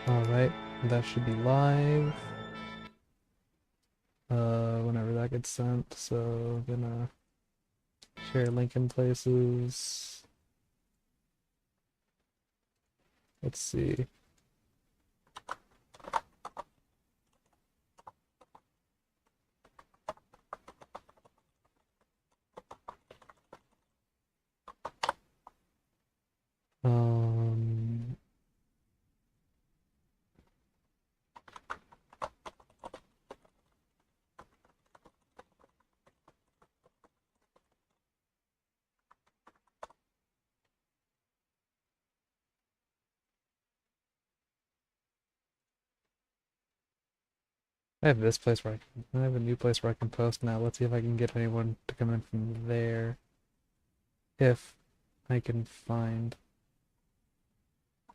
Alright, that should be live. Whenever that gets sent, so I'm gonna share link in places. Let's see. Um, I have this place where I have a new place where I can post now. Let's see if I can get anyone to come in from there. If I can find.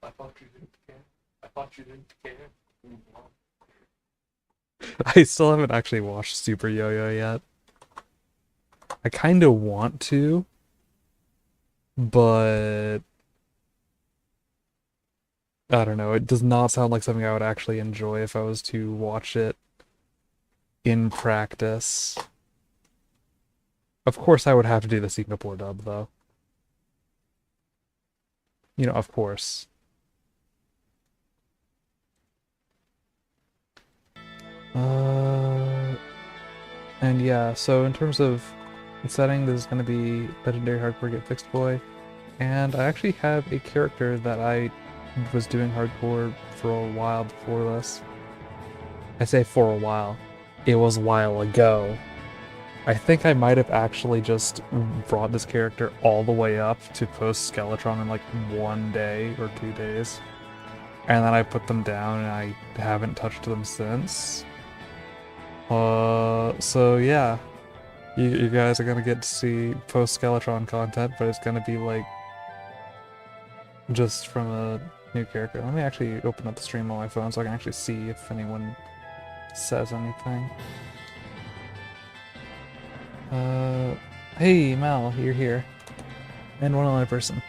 I thought you didn't care. I thought you didn't care. I still haven't actually watched Super Yo-Yo yet. I kind of want to, but I don't know. It does not sound like something I would actually enjoy if I was to watch it in practice. Of course, I would have to do the Singapore dub, though. You know, of course. And yeah, so in terms of the setting, this is going to be Legendary Hardcore GetFixedBoi. And I actually have a character that I was doing hardcore for a while before this. I say for a while. It was a while ago. I think I might have actually just brought this character all the way up to post Skeletron in like 1 day or 2 days. And then I put them down and I haven't touched them since. So yeah. You guys are gonna get to see post Skeletron content, but it's gonna be like just from a new character. Let me actually open up the stream on my phone so I can actually see if anyone says anything. Hey Mal, you're here. And one other person.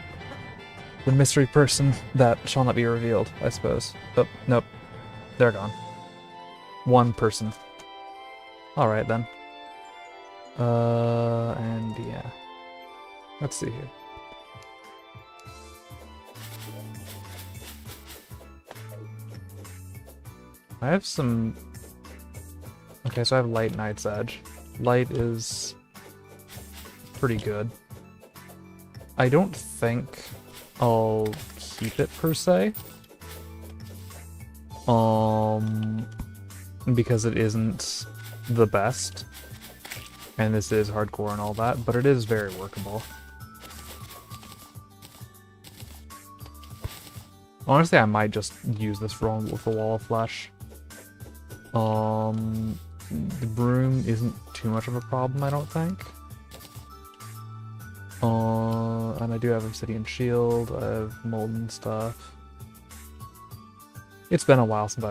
The mystery person that shall not be revealed, I suppose. Oh, nope. They're gone. One person. Alright then. And yeah. Let's see here. I have some... Okay, so I have Light Knight's Edge. Light is pretty good. I don't think I'll keep it per se. Because it isn't the best. And this is hardcore and all that, but it is very workable. Honestly, I might just use this for a Wall of Flesh. The broom isn't too much of a problem, I don't think. And I do have Obsidian Shield, I have Molten stuff. It's been a while since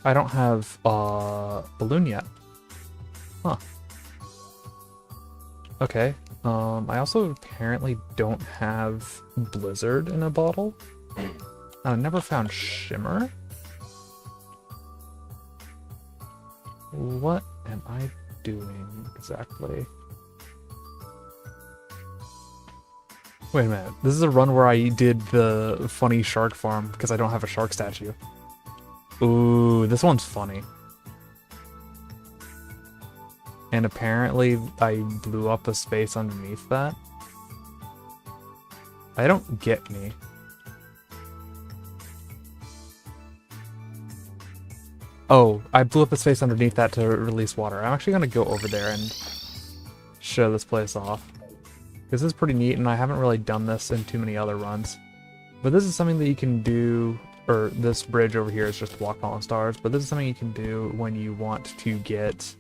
I don't have, Balloon yet. Huh. Okay. I also apparently don't have Blizzard in a bottle. I never found Shimmer. What am I doing exactly? Wait a minute. This is a run where I did the funny shark farm because I don't have a shark statue. Ooh, this one's funny. And apparently I blew up a space underneath that. I don't get me. Oh, I blew up a space underneath that to release water. I'm actually gonna go over there and show this place off. This is pretty neat, and I haven't really done this in too many other runs. But this is something that you can do, or this bridge over here is just Walk on Stars, but this is something you can do when you want to get...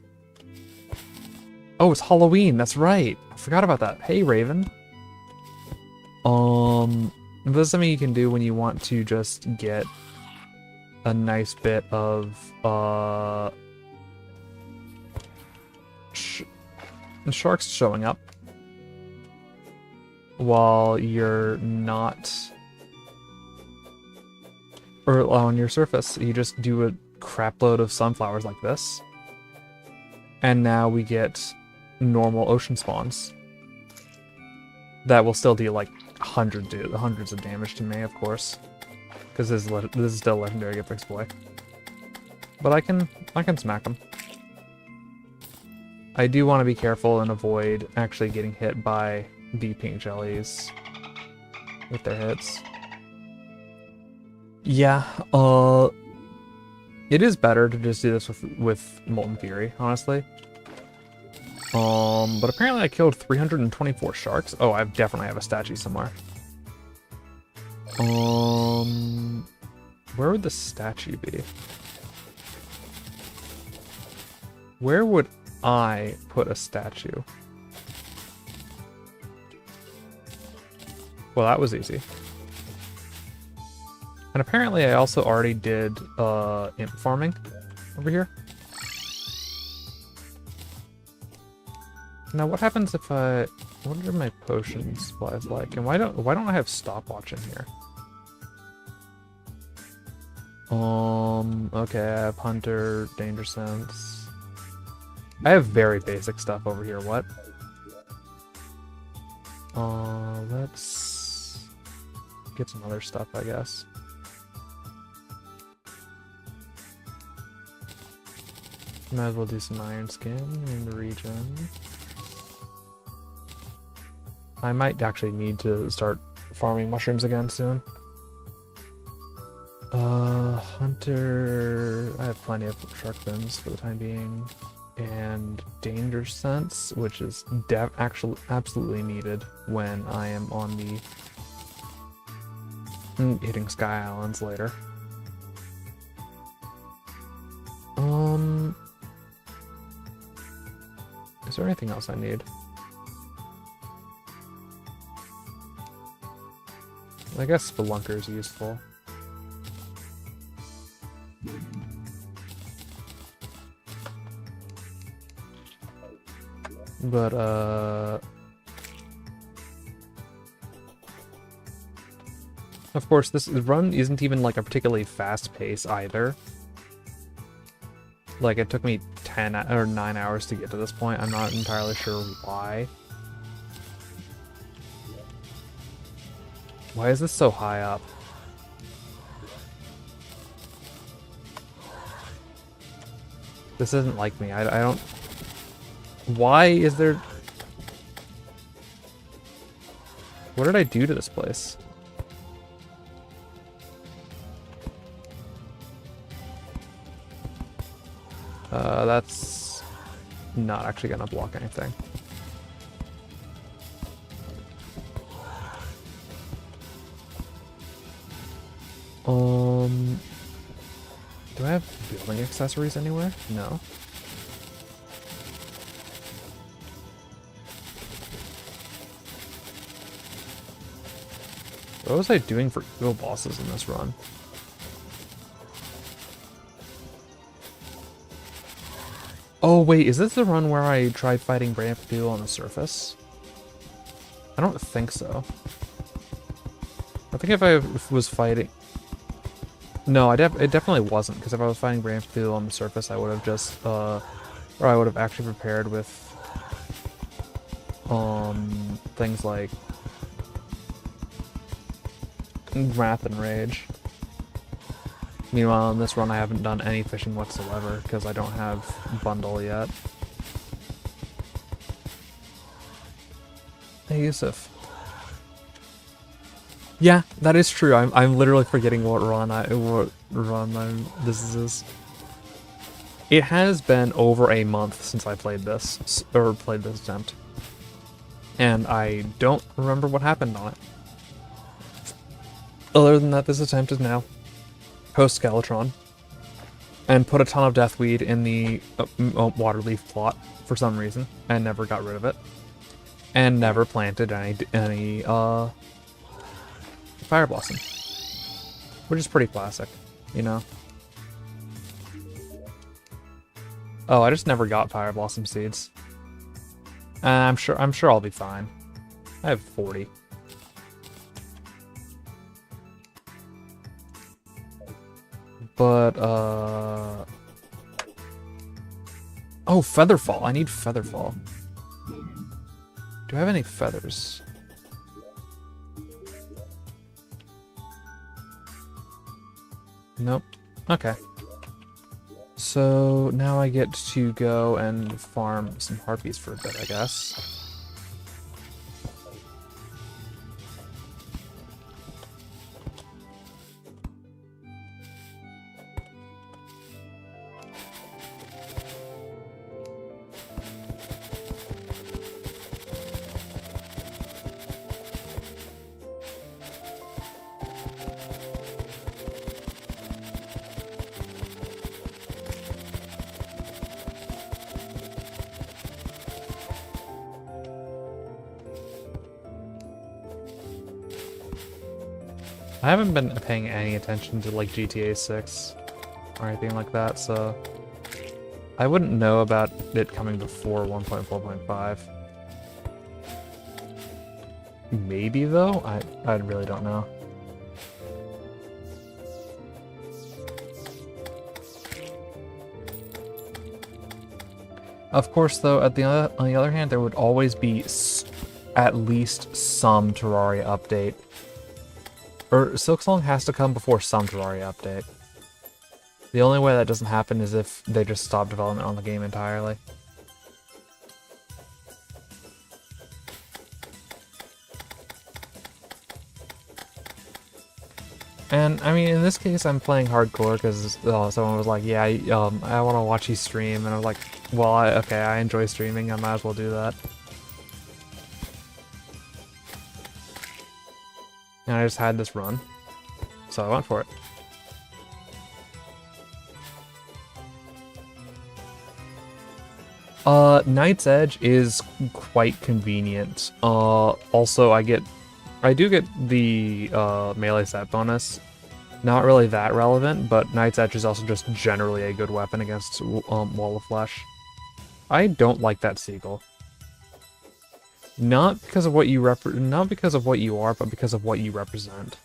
Oh, it's Halloween, that's right! I forgot about that. Hey, Raven. This is something you can do when you want to just get a nice bit of, sharks showing up while you're not or on your surface. You just do a crap load of sunflowers like this. And now we get normal ocean spawns. That will still do like hundreds of damage to me, of course. Because this is still legendary GetFixedBoi. But I can smack them. I do want to be careful and avoid actually getting hit by the pink jellies with their hits. Yeah, it is better to just do this with Molten Fury, honestly. But apparently I killed 324 sharks. Oh, I definitely have a statue somewhere. Where would the statue be? Where would I put a statue? Well, that was easy. And apparently I also already did imp farming over here. Now what happens if what are my potion supplies like? And why don't I have stopwatch in here? Okay, I have hunter, danger sense. I have very basic stuff over here. What? Let's get some other stuff, I guess. Might as well do some iron skin in the region. I might actually need to start farming mushrooms again soon. Hunter... I have plenty of shark fins for the time being. And danger sense, which is actually absolutely needed when I am on the... hitting Sky Islands later. Is there anything else I need? I guess Spelunker is useful. But, of course, this run isn't even like a particularly fast pace either. Like, it took me 10 or 9 hours to get to this point. I'm not entirely sure why. Why is this so high up? This isn't like me. I don't... Why is there... What did I do to this place? That's not actually gonna block anything. Do I have building accessories anywhere? No. What was I doing for ego bosses in this run? Oh wait, is this the run where I tried fighting Brampadoo on the surface? I don't think so. I think if I was fighting... No, it definitely wasn't, because if I was fighting Brampadoo on the surface, I would have just, or I would have actually prepared with, things like Wrath and Rage. Meanwhile, in this run, I haven't done any fishing whatsoever, because I don't have Bundle yet. Hey, Yusuf. Yeah, that is true. I'm literally forgetting what run this is. It has been over a month since I played this, or played this attempt. And I don't remember what happened on it. Other than that, this attempt is now post-Skeletron. And put a ton of Deathweed in the Waterleaf plot for some reason, and never got rid of it. And never planted any Fire Blossom, which is pretty classic, you know. Oh, I just never got Fire Blossom seeds. I'm sure I'll be fine. I have 40. But, oh, Featherfall. I need Featherfall. Do I have any feathers? Nope. Okay. So now I get to go and farm some harpies for a bit, I guess. I haven't been paying any attention to like GTA 6 or anything like that, so I wouldn't know about it coming before 1.4.5. Maybe though? I really don't know. Of course though, on the other hand, there would always be at least some Terraria update. Or Silksong has to come before some Terraria update. The only way that doesn't happen is if they just stop development on the game entirely. And, I mean, in this case, I'm playing hardcore because someone was like, yeah, I want to watch you stream. And I was like, well, okay, I enjoy streaming. I might as well do that. And I just had this run, so I went for it. Knight's Edge is quite convenient. Also I do get the melee set bonus. Not really that relevant, but Knight's Edge is also just generally a good weapon against Wall of Flesh. I don't like that seagull. Not because of what you not because of what you are, but because of what you represent.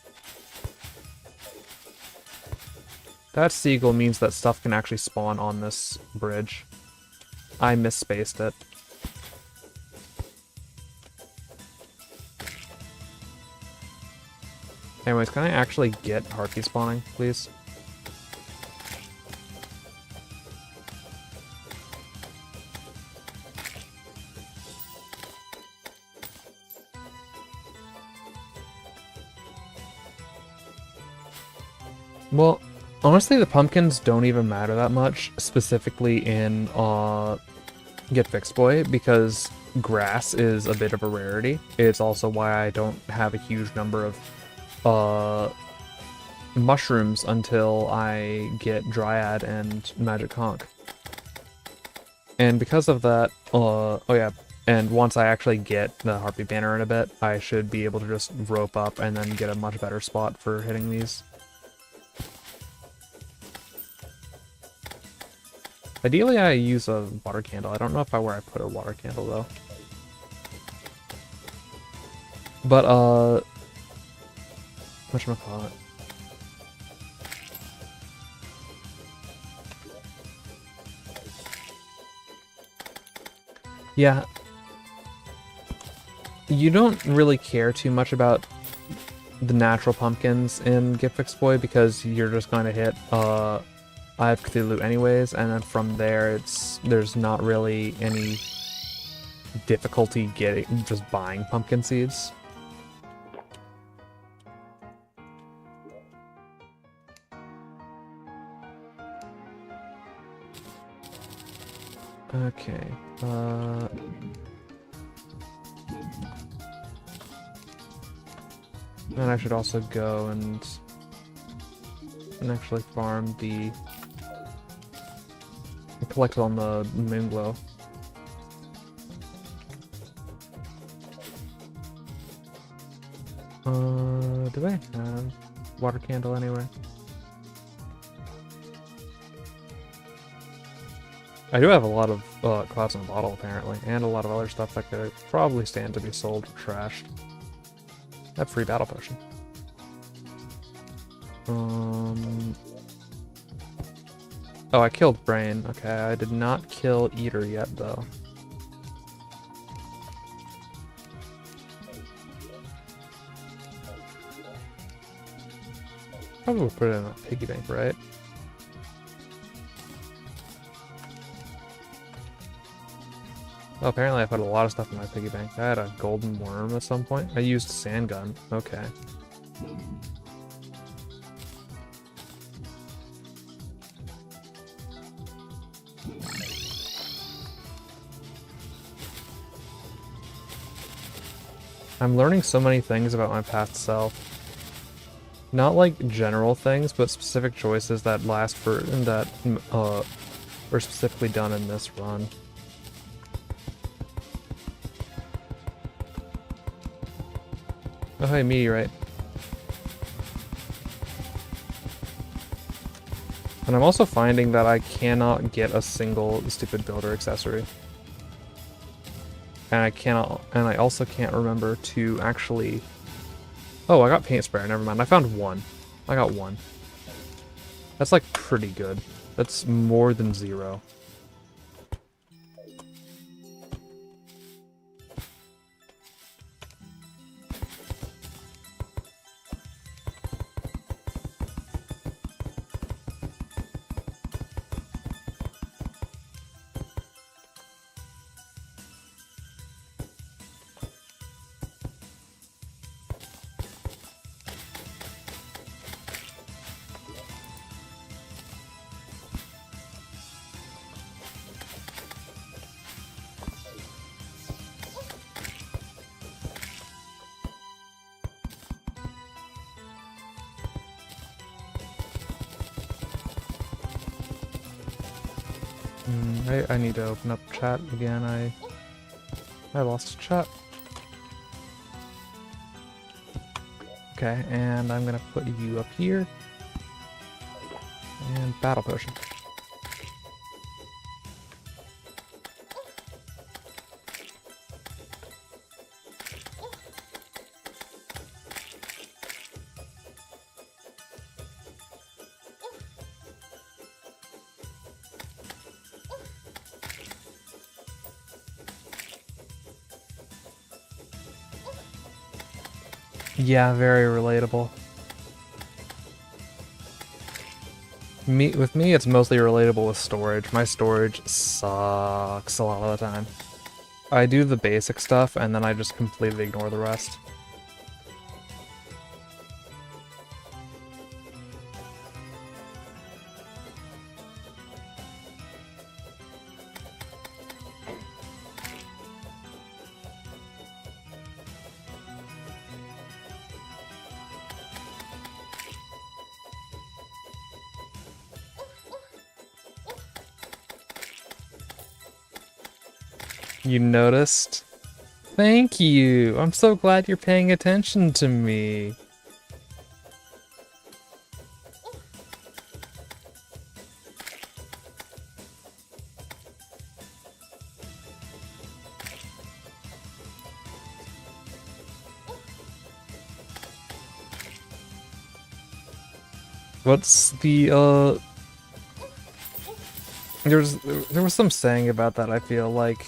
That seagull means that stuff can actually spawn on this bridge. I misspaced it. Anyways, can I actually get harpy spawning, please? Well, honestly, the pumpkins don't even matter that much, specifically in GetFixedBoi, because grass is a bit of a rarity. It's also why I don't have a huge number of mushrooms until I get Dryad and Magic Conch. And because of that, oh yeah, and once I actually get the Harpy Banner in a bit, I should be able to just rope up and then get a much better spot for hitting these. Ideally, I use a water candle. I don't know where I put a water candle, though. But, whatchamacallit? Yeah. You don't really care too much about the natural pumpkins in GetFixedBoi because you're just going to hit, I have Cthulhu anyways, and then from there, there's not really any difficulty just buying pumpkin seeds. Okay, and I should also go and actually farm the collect on the Moonglow. Do I have water candle anywhere? I do have a lot of clouds in a bottle apparently, and a lot of other stuff that could probably stand to be sold or trashed. I have free battle potion. Oh, I killed Brain. Okay, I did not kill Eater yet, though. Probably put it in a piggy bank, right? Oh, apparently I put a lot of stuff in my piggy bank. I had a golden worm at some point. I used sand gun. Okay. I'm learning so many things about my past self. Not like general things, but specific choices that last for and that were specifically done in this run. Oh hey, meteorite. And I'm also finding that I cannot get a single stupid builder accessory. And I also can't remember to actually... Oh, I got paint sprayer, never mind. I found one. I got one. That's like pretty good. That's more than 0. I need to open up chat again. I lost chat. Okay, and I'm gonna put you up here. And battle potion. Yeah, very relatable. With me, it's mostly relatable with storage. My storage sucks a lot of the time. I do the basic stuff, and then I just completely ignore the rest. You noticed? Thank you! I'm so glad you're paying attention to me. What's the, there was some saying about that, I feel like.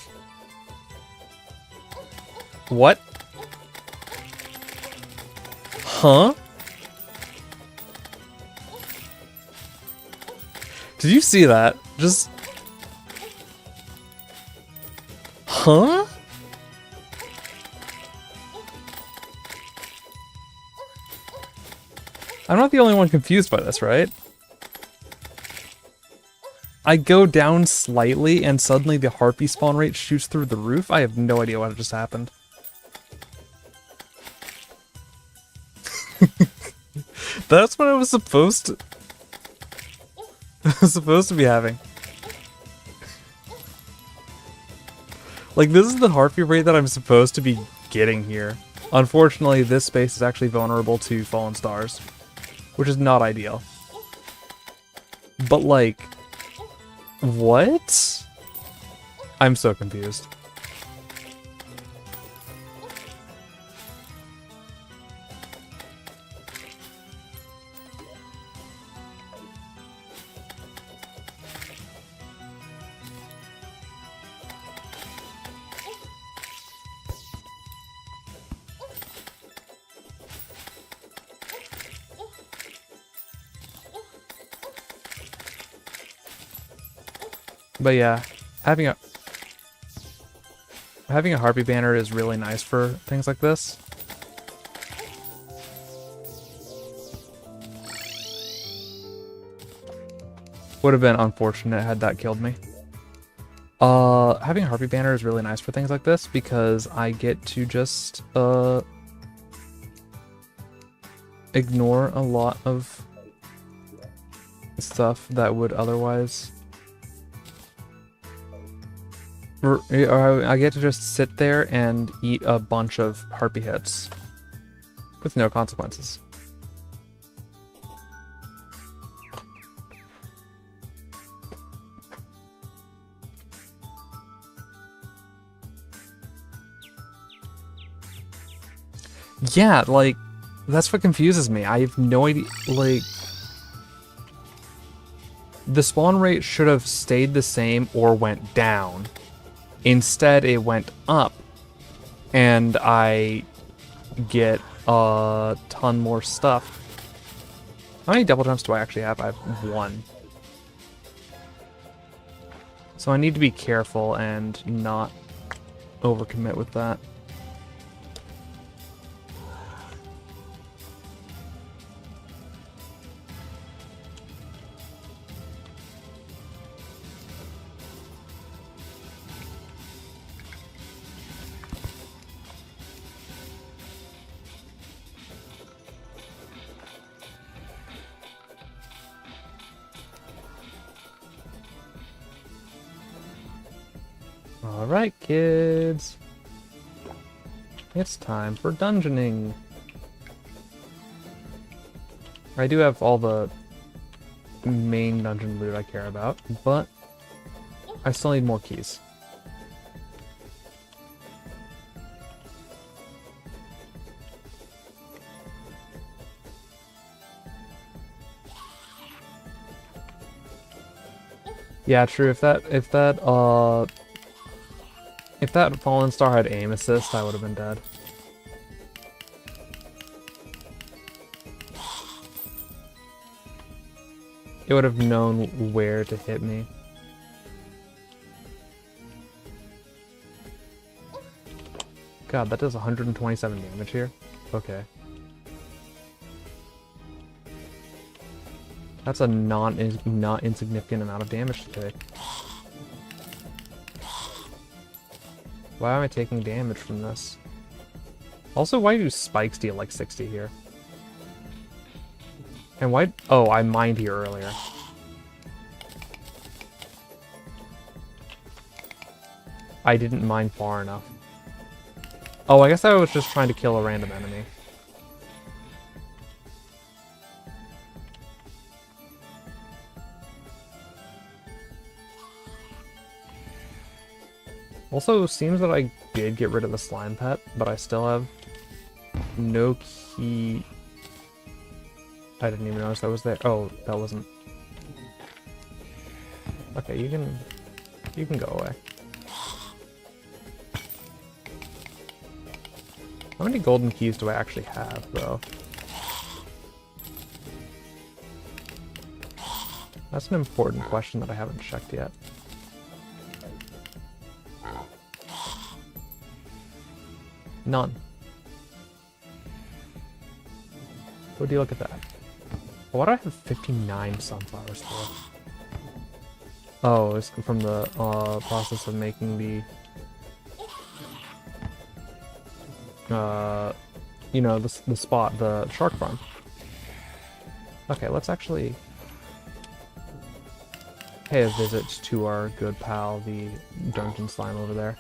What? Huh? Did you see that? Just... Huh? I'm not the only one confused by this, right? I go down slightly and suddenly the harpy spawn rate shoots through the roof? I have no idea what just happened. That's what I was supposed to... I was supposed to be having. Like, this is the harpy rate that I'm supposed to be getting here. Unfortunately, this space is actually vulnerable to fallen stars, which is not ideal. But, like... What? I'm so confused. But yeah, having a harpy banner is really nice for things like this. Would have been unfortunate had that killed me. Having a harpy banner is really nice for things like this because I get to just ignore a lot of stuff that would otherwise, or I get to just sit there and eat a bunch of harpy hits with no consequences. Yeah, like, that's what confuses me. I have no idea, like, the spawn rate should have stayed the same or went down. Instead, it went up, and I get a ton more stuff. How many double jumps do I actually have? I have 1. So I need to be careful and not overcommit with that. Alright, kids. It's time for dungeoning. I do have all the main dungeon loot I care about, but I still need more keys. Yeah, true. If that Fallen Star had aim assist, I would have been dead. It would have known where to hit me. God, that does 127 damage here. Okay. That's a not insignificant amount of damage to take. Why am I taking damage from this? Also, why do spikes deal like 60 here? And why? Oh, I mined here earlier. I didn't mine far enough. Oh, I guess I was just trying to kill a random enemy. Also, seems that I did get rid of the slime pet, but I still have no key. I didn't even notice that was there. Oh, that wasn't. Okay, you can go away. How many golden keys do I actually have, though? That's an important question that I haven't checked yet. None. Would you look at that? Why do I have 59 sunflowers for? Oh, it's from the process of making the you know, the spot, the shark farm. Okay, let's actually pay a visit to our good pal, the dungeon slime over there.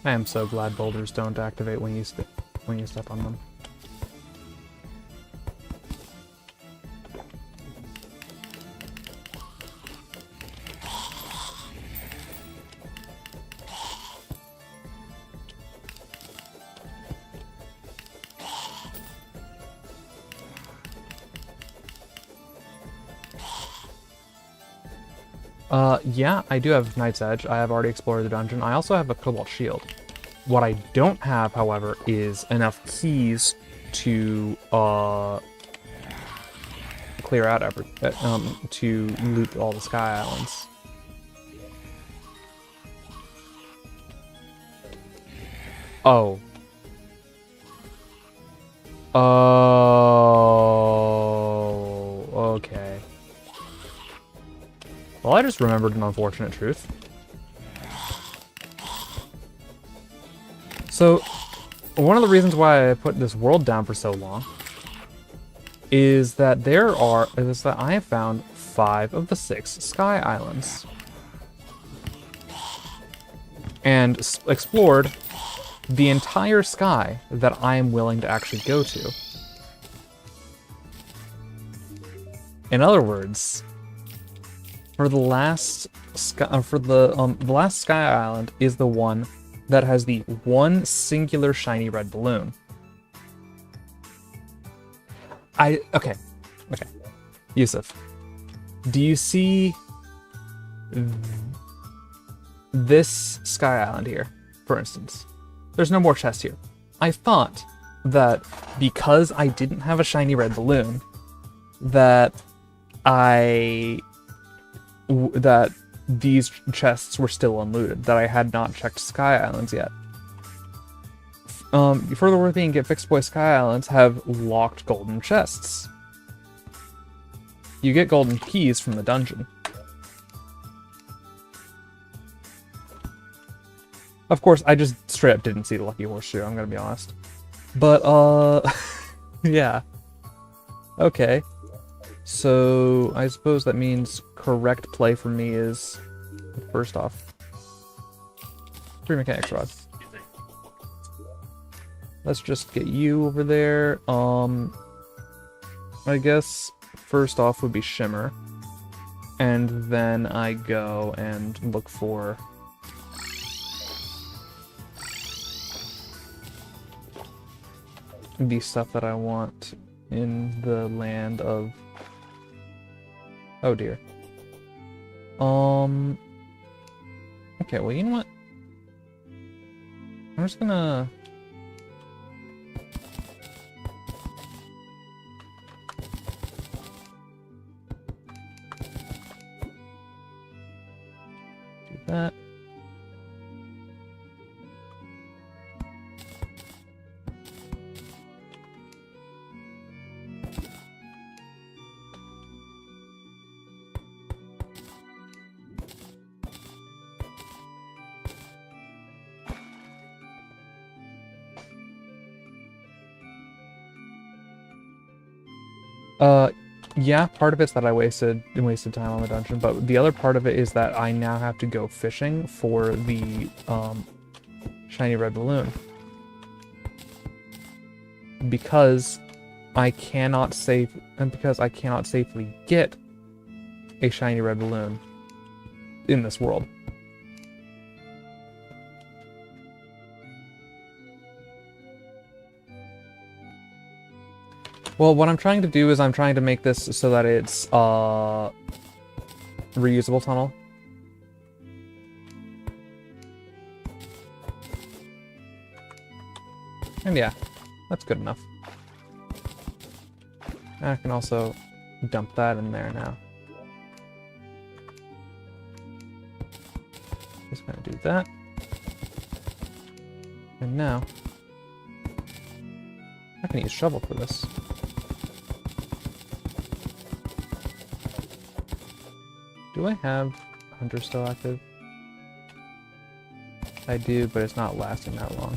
I am so glad boulders don't activate when you step on them. Yeah, I do have Knight's Edge. I have already explored the dungeon. I also have a Cobalt Shield. What I don't have, however, is enough keys to, clear out to loot all the Sky Islands. Oh. Oh, okay. Well, I just remembered an unfortunate truth. So, one of the reasons why I put this world down for so long is that I have found 5 of the 6 Sky Islands. And explored the entire sky that I am willing to actually go to. In other words, for the last the last Sky Island is the one that has the one singular shiny red balloon. Okay. Yusuf, do you see this Sky Island here, for instance? There's no more chest here. I thought that because I didn't have a shiny red balloon, that these chests were still unlooted, that I had not checked Sky Islands yet. Furthermore, and GetFixedBoi Sky Islands have locked golden chests. You get golden keys from the dungeon. Of course, I just straight up didn't see the Lucky Horseshoe, I'm gonna be honest. But, yeah. Okay. So, I suppose that means correct play for me is, first off, 3 mechanics rod. Let's just get you over there. I guess first off would be Shimmer. And then I go and look for the stuff that I want in the land of... Oh dear. Okay, well, you know what? I'm just gonna... do that. Yeah, part of it's that I wasted time on the dungeon, but the other part of it is that I now have to go fishing for the shiny red balloon. Because I cannot safely get a shiny red balloon in this world. Well, what I'm trying to do is I'm trying to make this so that it's reusable tunnel. And yeah, that's good enough. And I can also dump that in there now. Just gonna do that. And now I can use shovel for this. Do I have Hunter still active? I do, but it's not lasting that long.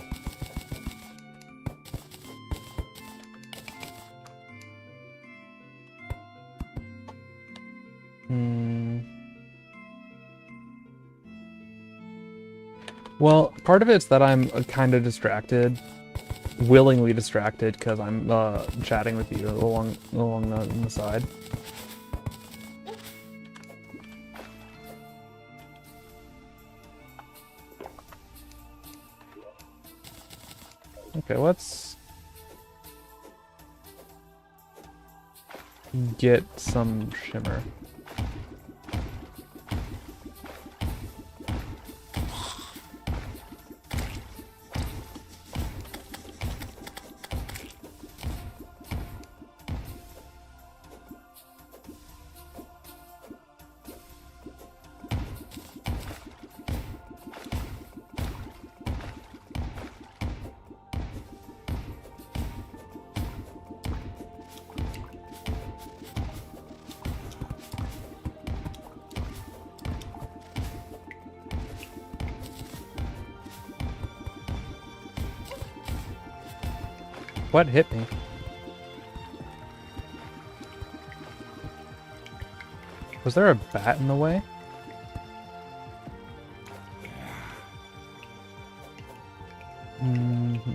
Well, part of it's that I'm kind of distracted, willingly distracted, because I'm chatting with you along the side. Okay, let's get some shimmer. What hit me? Was there a bat in the way? Mm-hmm.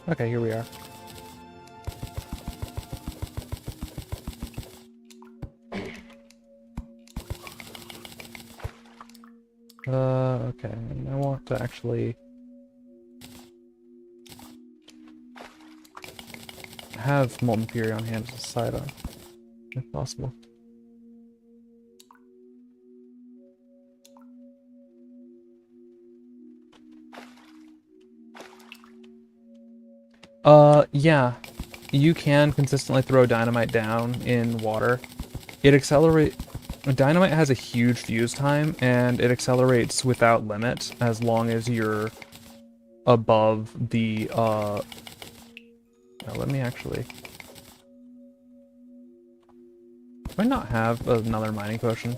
Okay, here we are. Okay, I want to actually have Molten Fury on hand as a side on, if possible. Yeah. You can consistently throw dynamite down in water. Dynamite has a huge fuse time, and it accelerates without limit as long as you're above the, now let me actually... Do I not have another mining potion?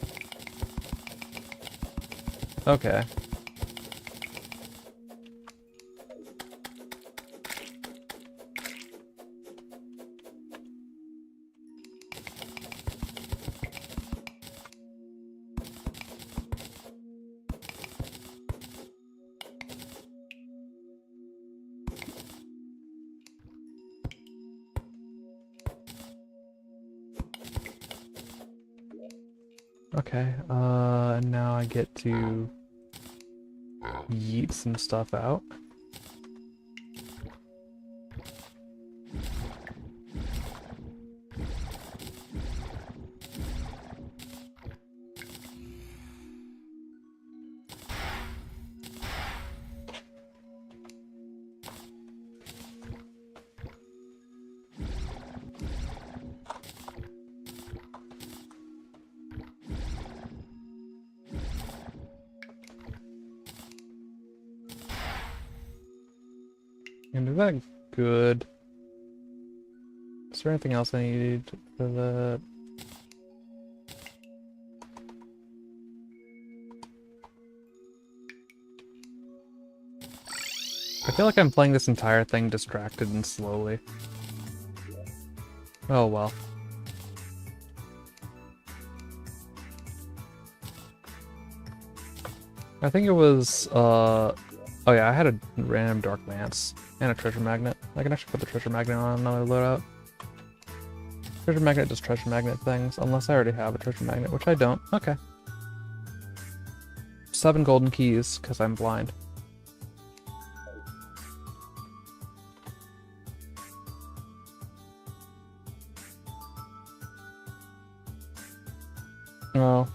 Okay. Okay, and now I get to yeet some stuff out. And is that good? Is there anything else I need for that? I feel like I'm playing this entire thing distracted and slowly. Oh well. I think it was, oh yeah, I had a random dark lance and a treasure magnet. I can actually put the treasure magnet on another loadout. Treasure magnet does treasure magnet things, unless I already have a treasure magnet, which I don't. Okay. 7 golden keys, because I'm blind. Oh.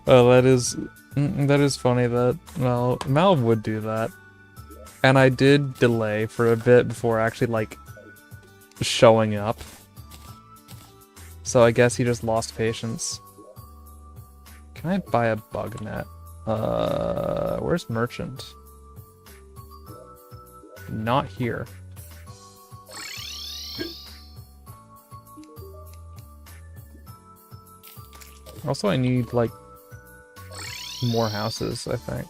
Oh, that is funny that, well, Mal would do that. And I did delay for a bit before actually, like, showing up. So I guess he just lost patience. Can I buy a bug net? Where's Merchant? Not here. Also, I need, like, more houses, I think.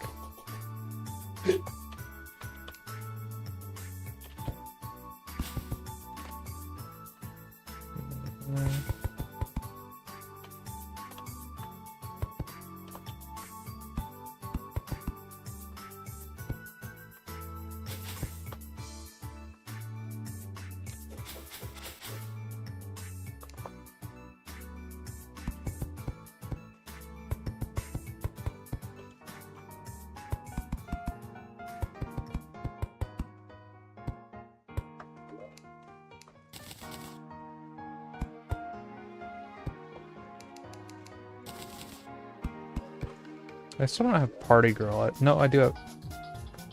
I still don't have Party Girl. No, I do have...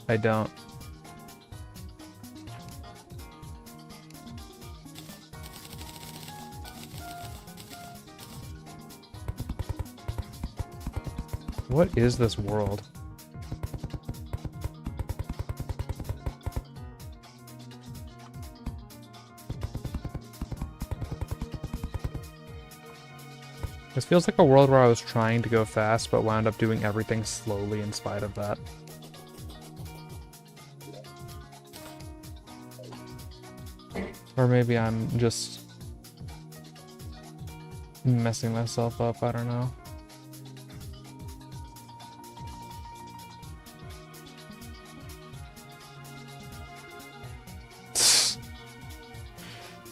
I don't. What is this world? feels like a world where I was trying to go fast, but wound up doing everything slowly in spite of that. Or maybe I'm just messing myself up, I don't know.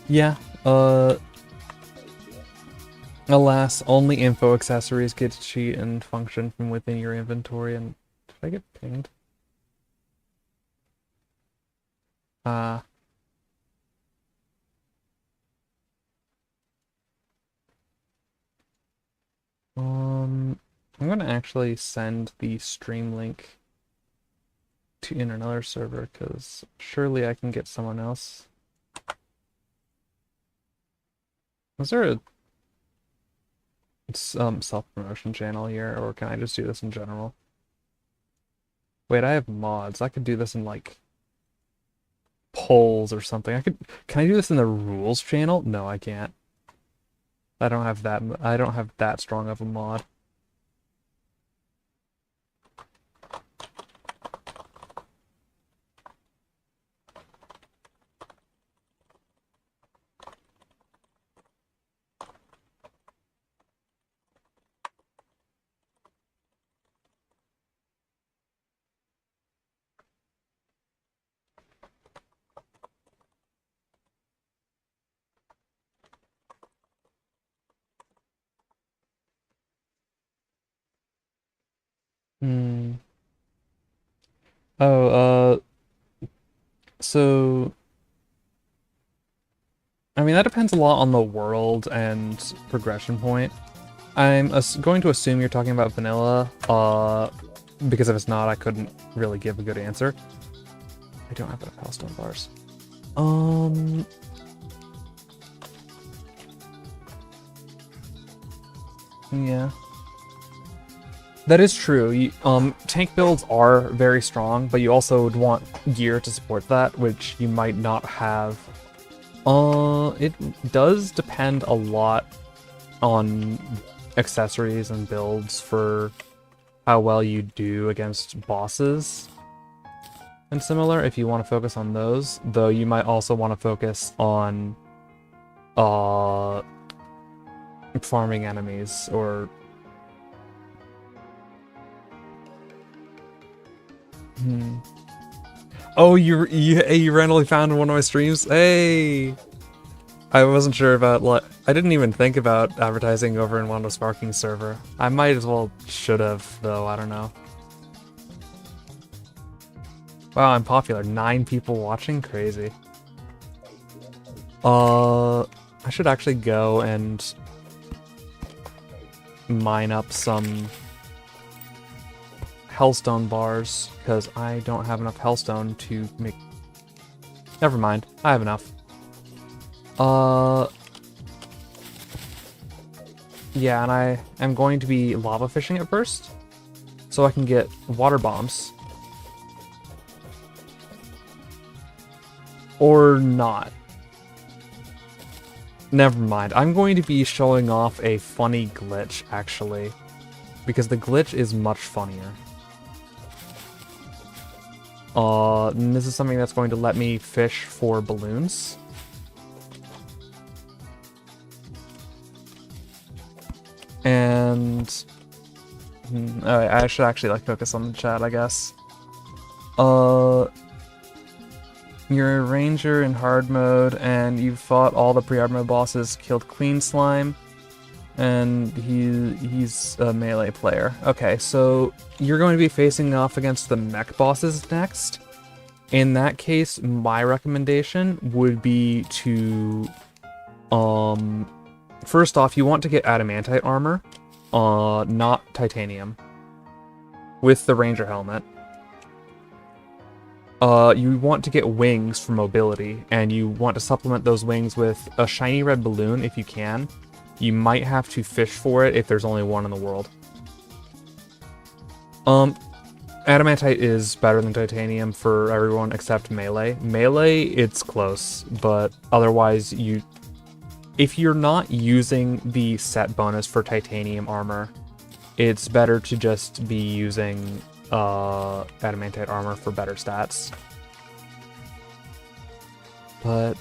Yeah, alas, only info accessories get to cheat and function from within your inventory, and did I get pinged? I'm gonna actually send the stream link to in another server, because surely I can get someone else. Is there a self-promotion channel here, or can I just do this in general? Wait, I have mods. I could do this in like polls or something. Can I do this in the rules channel? No, I can't. I don't have that strong of a mod. Oh, so I mean that depends a lot on the world and progression point. I'm going to assume you're talking about vanilla, because if it's not, I couldn't really give a good answer. I don't have enough hellstone bars. Yeah. That is true. Tank builds are very strong, but you also would want gear to support that, which you might not have. It does depend a lot on accessories and builds for how well you do against bosses and similar, if you want to focus on those, though you might also want to focus on farming enemies or Oh, you randomly found one of my streams? Hey! I wasn't sure about I didn't even think about advertising over in Wando Sparking server. I might as well should have, though, I don't know. Wow, I'm popular. 9 people watching? Crazy. I should actually go and mine up some hellstone bars, because I don't have enough hellstone to make... Never mind, I have enough. Yeah, and I am going to be lava fishing at first, so I can get water bombs. Or not. Never mind, I'm going to be showing off a funny glitch, actually, because the glitch is much funnier. And this is something that's going to let me fish for balloons. And I should actually focus on the chat, I guess. You're a ranger in hard mode, and you've fought all the pre-hard mode bosses, killed Queen Slime, and he's a melee player. Okay, so you're going to be facing off against the mech bosses next. In that case, my recommendation would be to, first off, you want to get adamantite armor, not titanium, with the ranger helmet. You want to get wings for mobility, and you want to supplement those wings with a shiny red balloon if you can. You might have to fish for it if there's only one in the world. Adamantite is better than titanium for everyone except melee. Melee, it's close, but otherwise if you're not using the set bonus for titanium armor, it's better to just be using adamantite armor for better stats. But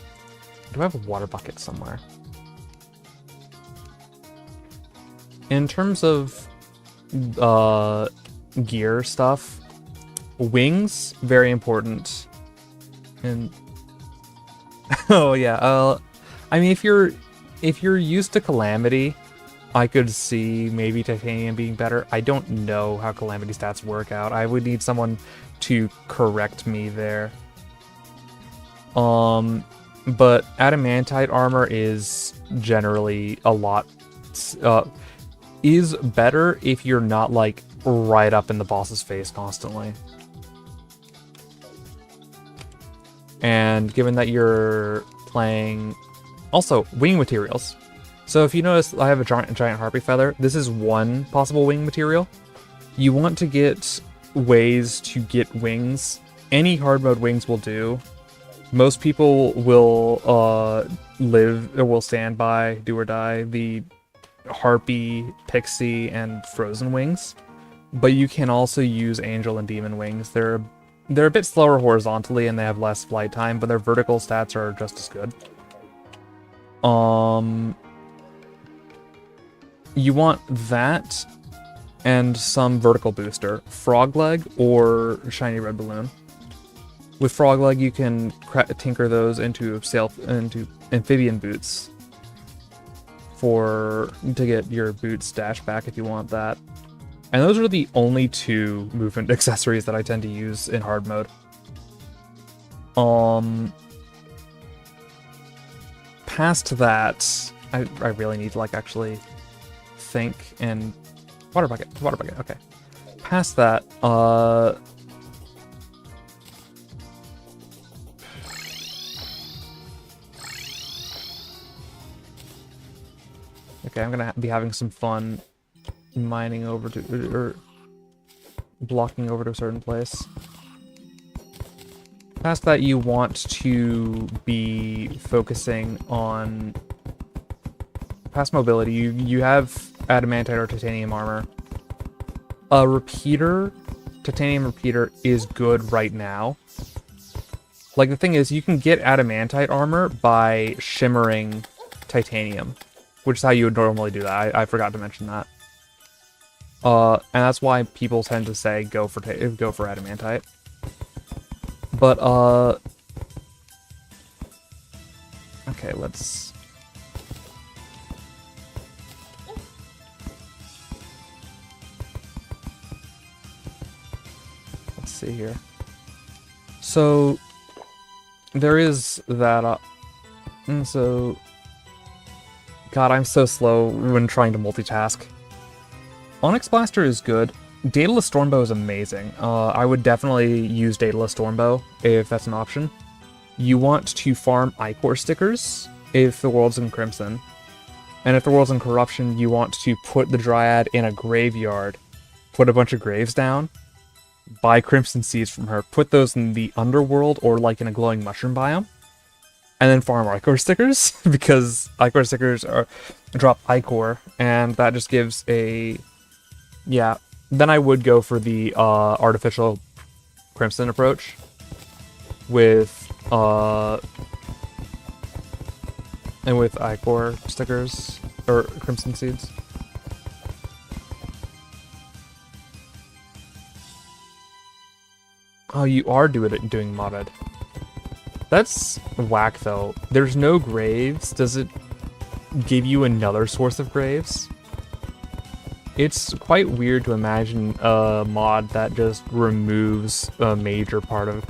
do I have a water bucket somewhere? In terms of gear stuff, wings, very important. And oh yeah, I mean if you're used to Calamity, I could see maybe Titanium being better. I don't know how Calamity stats work out. I would need someone to correct me there. But adamantite armor is generally a lot is better if you're not like right up in the boss's face constantly. And given that you're playing also wing materials. So if you notice I have a giant harpy feather, this is one possible wing material. You want to get ways to get wings. Any hard mode wings will do. Most people will live or will stand by, do or die, the harpy, pixie, and frozen wings. But you can also use angel and demon wings. They're a bit slower horizontally and they have less flight time, but their vertical stats are just as good. You want that and some vertical booster, frog leg or shiny red balloon. With frog leg, you can tinker those into amphibian boots to get your boot stash back if you want that. And those are the only two movement accessories that I tend to use in hard mode. Past that, I really need to like actually think and water bucket, okay. Past that, okay, I'm gonna be having some fun mining over to, or blocking over to a certain place. Past that, you want to be focusing on past mobility. You have adamantite or titanium armor. A repeater, titanium repeater, is good right now. Like, the thing is, you can get adamantite armor by shimmering titanium, which is how you would normally do that. I forgot to mention that. And that's why people tend to say go for adamantite. But okay, let's see here. So there is that. And so, God, I'm so slow when trying to multitask. Onyx Blaster is good. Daedalus Stormbow is amazing. I would definitely use Daedalus Stormbow if that's an option. You want to farm Ichor stickers if the world's in Crimson. And if the world's in Corruption, you want to put the Dryad in a graveyard, put a bunch of graves down, buy Crimson Seeds from her, put those in the Underworld or like in a glowing mushroom biome, and then farm Ichor stickers, because Ichor stickers drop Ichor, and that just gives a... yeah. Then I would go for the artificial Crimson approach with and with Ichor stickers or Crimson Seeds. Oh, you are doing modded. That's whack though. There's no graves. Does it give you another source of graves? It's quite weird to imagine a mod that just removes a major part of,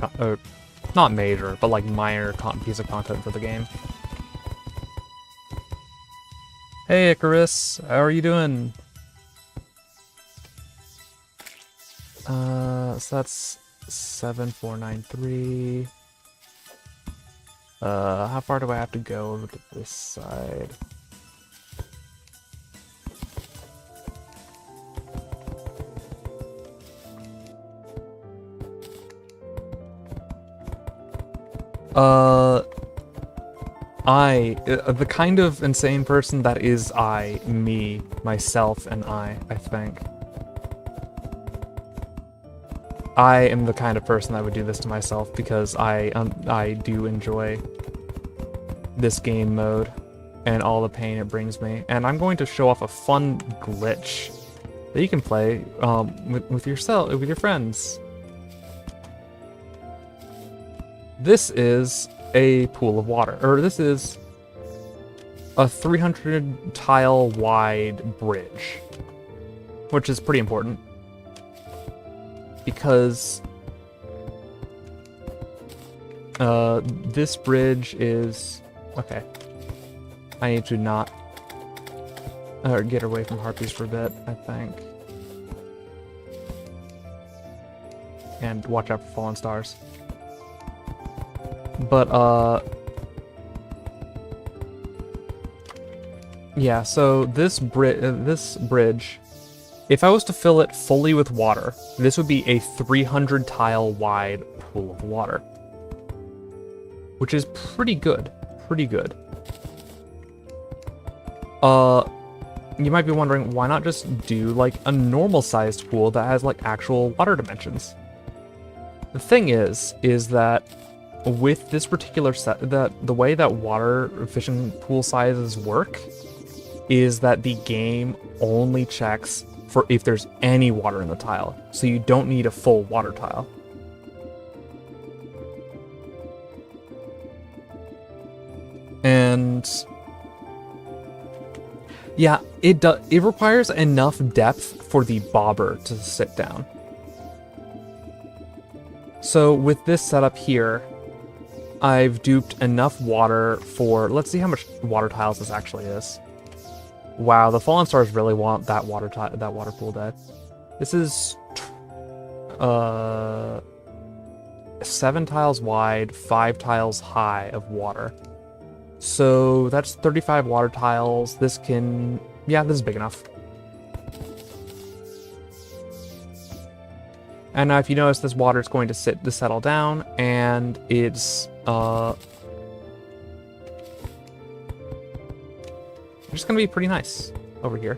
not major, but like minor piece of content for the game. Hey Icarus, how are you doing? So that's 7493. How far do I have to go over to this side? the kind of insane person that is me, myself, and I think. I am the kind of person that would do this to myself because I do enjoy this game mode and all the pain it brings me. And I'm going to show off a fun glitch that you can play with your friends. This is a pool of water, or this is a 300 tile wide bridge, which is pretty important because this bridge is okay. I need to not get away from harpies for a bit, I think, and watch out for fallen stars. But, yeah, so this bridge, if I was to fill it fully with water, this would be a 300 tile wide pool of water, which is pretty good, You might be wondering, why not just do, like, a normal-sized pool that has, like, actual water dimensions? The thing is that with this particular set, the way that water fishing pool sizes work is that the game only checks for if there's any water in the tile, so you don't need a full water tile. And yeah, it requires enough depth for the bobber to sit down. So with this setup here, I've duped enough water for, let's see how much water tiles this actually is. Wow, the fallen stars really want that water pool dead. This is 7 tiles wide, 5 tiles high of water. So that's 35 water tiles. This is big enough. And now if you notice, this water is going to settle down, and it's just gonna be pretty nice over here.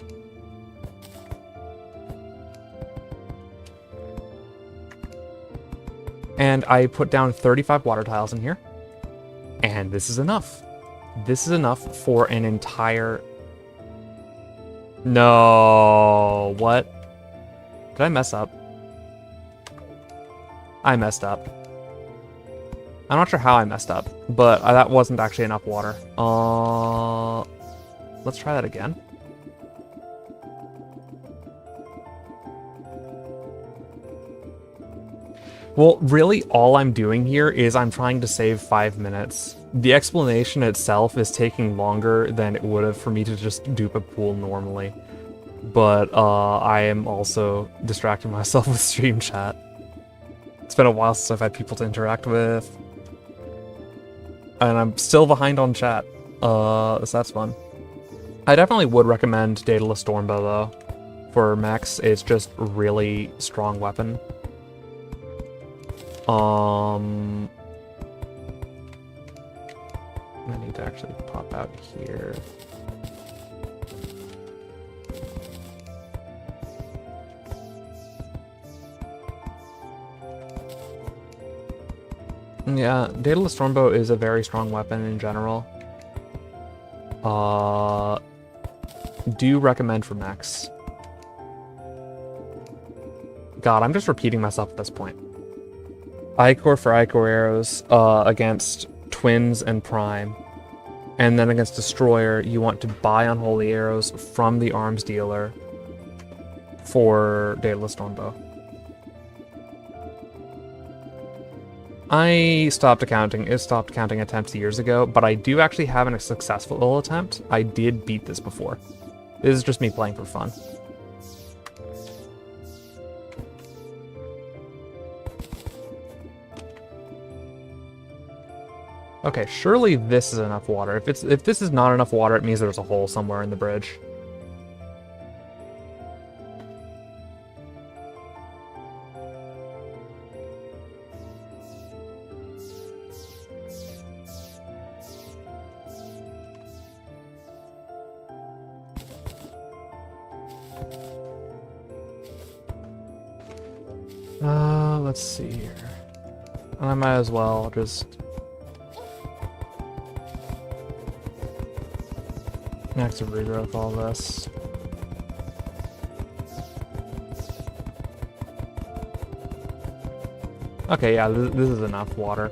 And I put down 35 water tiles in here, and this is enough. This is enough for an entire... No, what? Did I mess up? I messed up. I'm not sure how I messed up, but that wasn't actually enough water. Let's try that again. Well, really, all I'm doing here is I'm trying to save 5 minutes. The explanation itself is taking longer than it would have for me to just dupe a pool normally. But I am also distracting myself with stream chat. It's been a while since I've had people to interact with. And I'm still behind on chat. So that's fun. I definitely would recommend Daedalus Stormbow, though. For mechs, it's just a really strong weapon. I need to actually pop out here. Yeah, Daedalus Stormbow is a very strong weapon in general. Do recommend for mechs. God, I'm just repeating myself at this point. Ichor for Ichor arrows against Twins and Prime. And then against Destroyer, you want to buy Unholy Arrows from the arms dealer for Daedalus Stormbow. I stopped counting attempts years ago, but I do actually have a successful attempt. I did beat this before. This is just me playing for fun. Okay, surely this is enough water. If this is not enough water, it means there's a hole somewhere in the bridge. Let's see here. I might as well just active regrowth all this. Okay, yeah, this is enough water.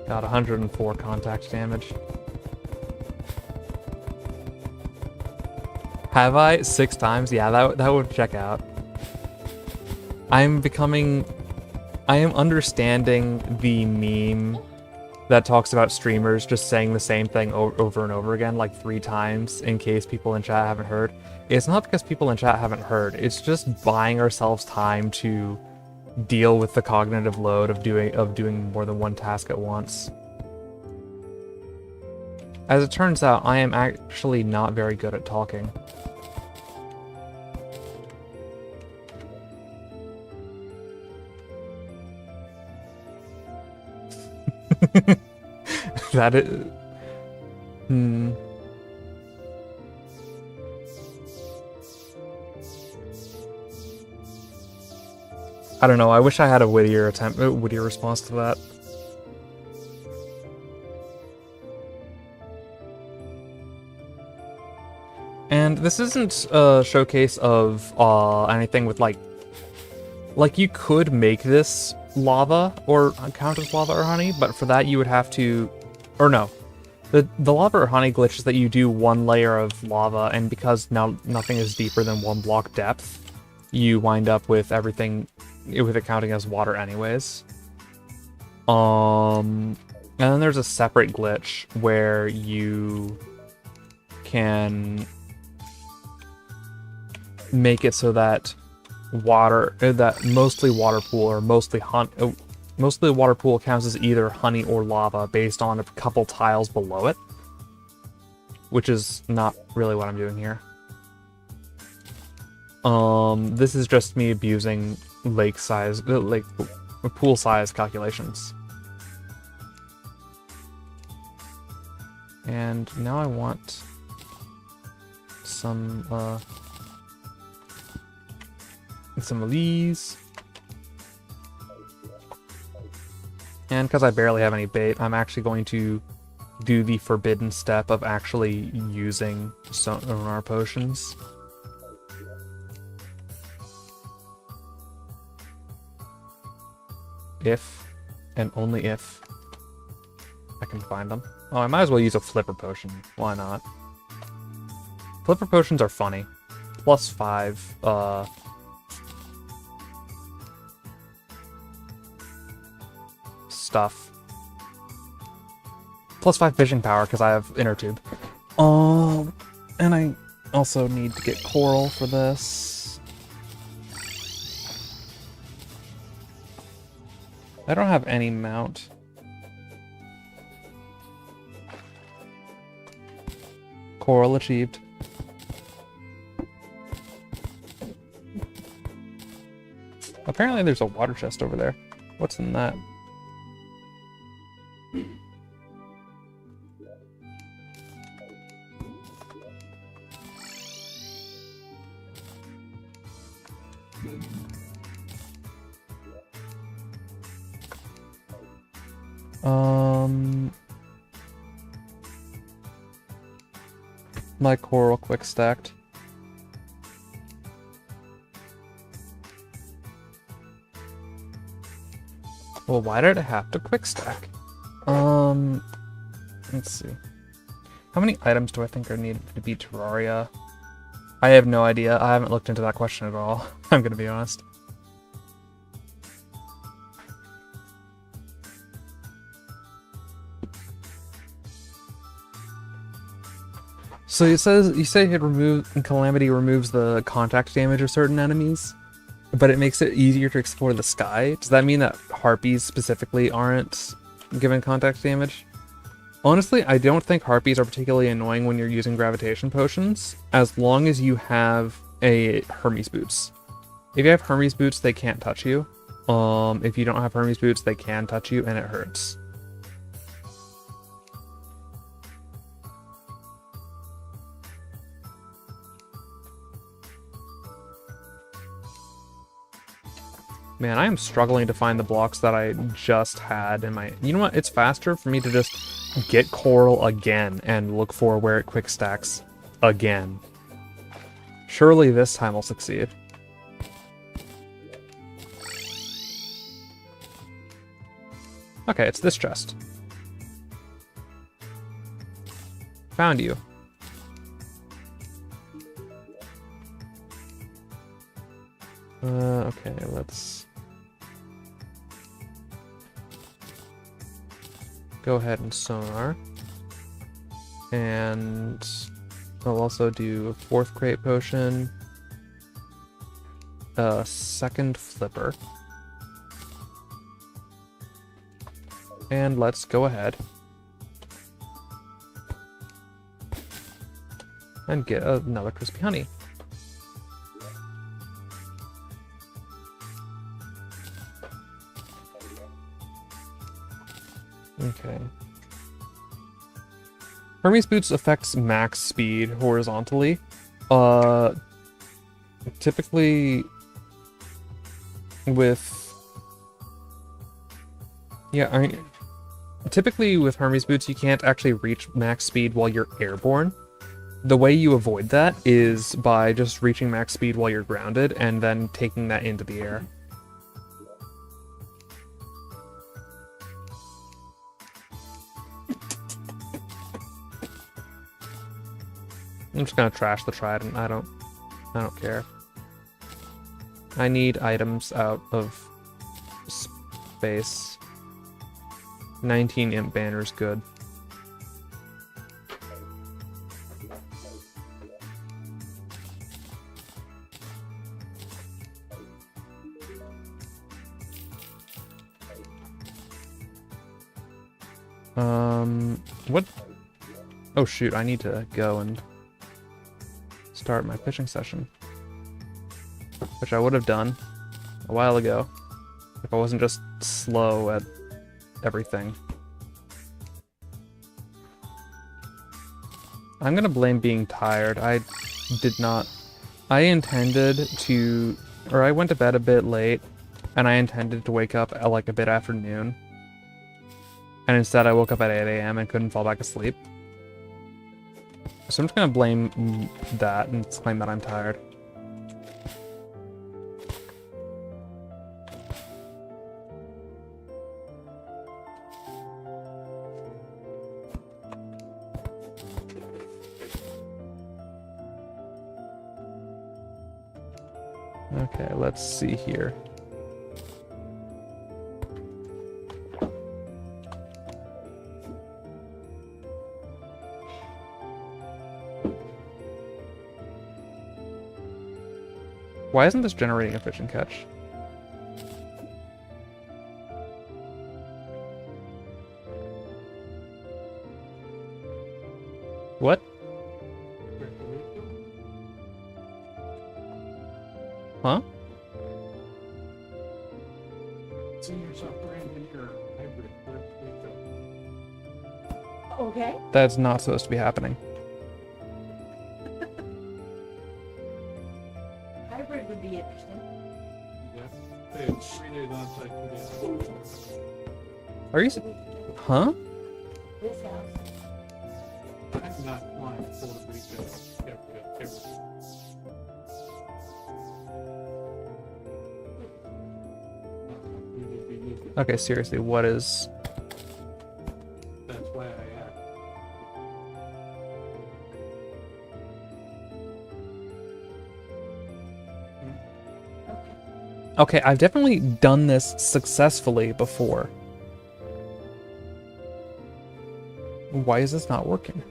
Got 104 contact damage. Have I? 6 times? Yeah, that would check out. I am understanding the meme that talks about streamers just saying the same thing over and over again, like 3 times, in case people in chat haven't heard. It's not because people in chat haven't heard, it's just buying ourselves time to deal with the cognitive load of doing more than one task at once. As it turns out, I am actually not very good at talking. That is... I don't know, I wish I had a wittier response to that. And this isn't a showcase of anything with like you could make this lava or count as lava or honey, but for that you would have to, or no, the lava or honey glitch is that you do one layer of lava, and because now nothing is deeper than 1 block depth, you wind up with everything with it counting as water anyways. And then there's a separate glitch where you can make it so that mostly water pool or mostly water pool counts as either honey or lava based on a couple tiles below it, which is not really what I'm doing here. This is just me abusing pool size calculations. And now I want some of these. And because I barely have any bait, I'm actually going to do the forbidden step of actually using sonar potions. If, and only if, I can find them. Oh, I might as well use a flipper potion. Why not? Flipper potions are funny. +5, stuff. +5 fishing power, because I have inner tube. And I also need to get coral for this. I don't have any mount. Coral achieved. Apparently there's a water chest over there. What's in that? My coral quick stacked. Well, why did I have to quick stack? Let's see. How many items do I think are needed to beat Terraria? I have no idea. I haven't looked into that question at all. I'm gonna be honest. So you say Calamity removes the contact damage of certain enemies, but it makes it easier to explore the sky. Does that mean that harpies specifically aren't given contact damage? Honestly, I don't think harpies are particularly annoying when you're using gravitation potions, as long as you have a Hermes boots. If you have Hermes boots, they can't touch you. If you don't have Hermes boots, they can touch you and it hurts. Man, I am struggling to find the blocks that I just had in my... You know what? It's faster for me to just get coral again and look for where it quick stacks again. Surely this time I'll succeed. Okay, it's this chest. Found you. Okay, let's go ahead and sonar. And I'll also do a 4th crate potion, a 2nd flipper. And let's go ahead and get another crispy honey. Okay. Hermes boots affects max speed horizontally. Typically with... Yeah, typically with Hermes boots, you can't actually reach max speed while you're airborne. The way you avoid that is by just reaching max speed while you're grounded and then taking that into the air. I'm just gonna trash the trident. I don't care. I need items out of space. 19 imp banners, good. What? Oh shoot, I need to go and start my pitching session. Which I would have done a while ago if I wasn't just slow at everything. I'm gonna blame being tired. I intended to, or I went to bed a bit late, and I intended to wake up at like a bit after noon. And instead I woke up at 8 AM and couldn't fall back asleep. So I'm just gonna blame that and claim that I'm tired. Okay, let's see here. Why isn't this generating a fish and catch? What? Huh? Senior software engineer hybrid. Okay. That's not supposed to be happening. Hybrid would be interesting. Yes. They had 3 days on site, 2 days off. Are you... Huh? This house. I'm not flying to Puerto Rico ever. We would be losing. Okay, seriously, what is... That's why I asked. Okay, I've definitely done this successfully before. Why is this not working?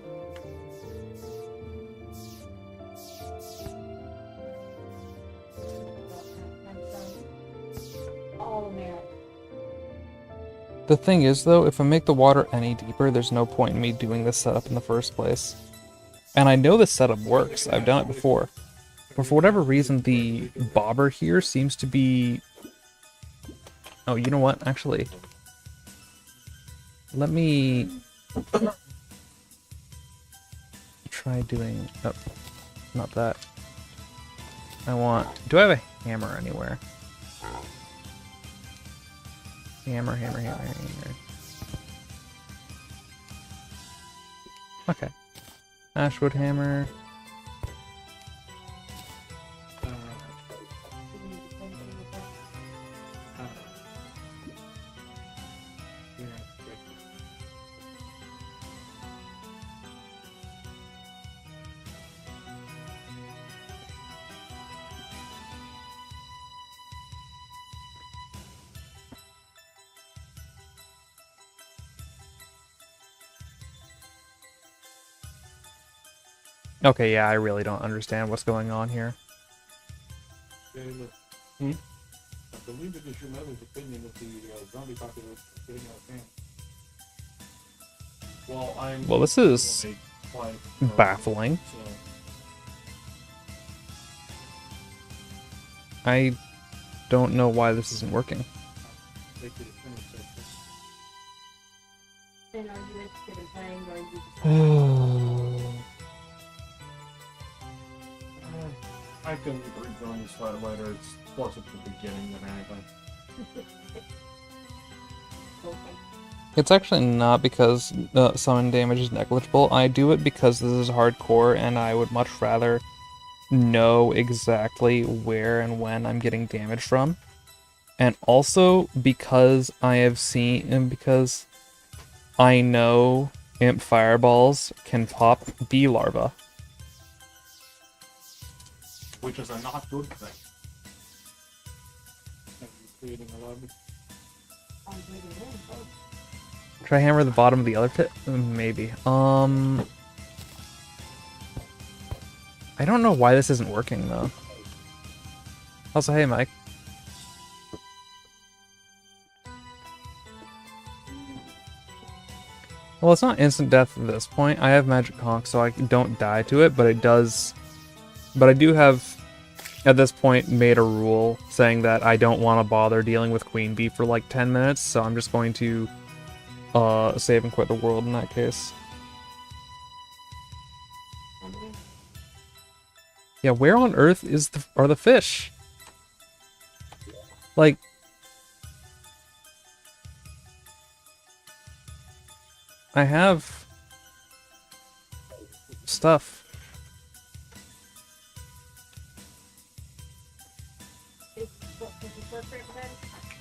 All American. The thing is, though, if I make the water any deeper, there's no point in me doing this setup in the first place. And I know this setup works. I've done it before. But for whatever reason, the bobber here seems to be Oh, you know what? Actually, let me try doing... Oh, not that. Do I have a hammer anywhere? Hammer. Okay. Ashwood hammer. Uh, yeah, great. Okay, yeah, I really don't understand what's going on here. Okay, look. I believe it is your mother's opinion that the zombie population is getting out of hand. Well, Well, this is quite baffling. so I don't know why this isn't working. they could finish that. Then are you interested in playing or are you I can rejoin this fight later. It's closer to the beginning than anything. okay? It's actually not because summon damage is negligible. I do it because this is hardcore and I would much rather know exactly where and when I'm getting damage from. And also because because I know imp fireballs can pop bee larvae. Which is a not good thing. Are you creating a lobby? I'm reading in. Oh, Should I hammer the bottom of the other pit? Maybe. I don't know why this isn't working though. Also, hey Mike. Well, it's not instant death at this point. I have magic conch, so I don't die to it, but it does. But I do have, at this point, made a rule saying that I don't want to bother dealing with queen bee for like 10 minutes, so I'm just going to save and quit the world in that case. Yeah, where on earth are the fish? Like, I have stuff.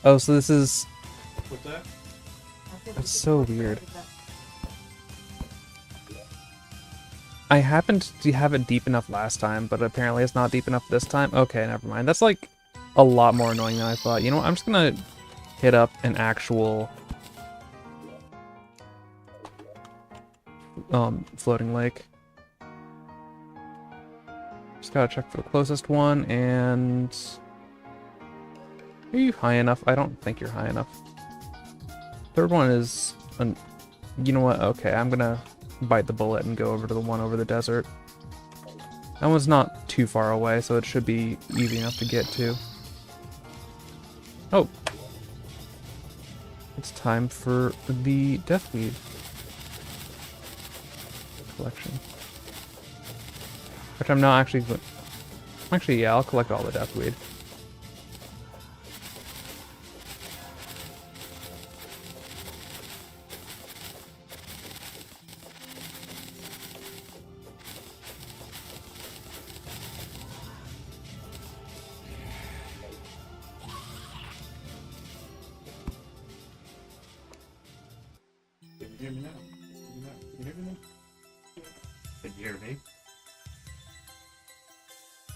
Oh, so this is... What's that? That's so weird. I happened to have it deep enough last time, but apparently it's not deep enough this time. Okay, never mind. That's like a lot more annoying than I thought. You know what? I'm just gonna hit up an actual floating lake. Just gotta check for the closest one, and are you high enough? I don't think you're high enough. Third one is you know what? Okay, I'm gonna bite the bullet and go over to the one over the desert. That one's not too far away, so it should be easy enough to get to. Oh. It's time for the deathweed collection. Which I'm not actually... Actually, yeah, I'll collect all the deathweed. Can you hear me now? Can you hear me now? Can you hear me?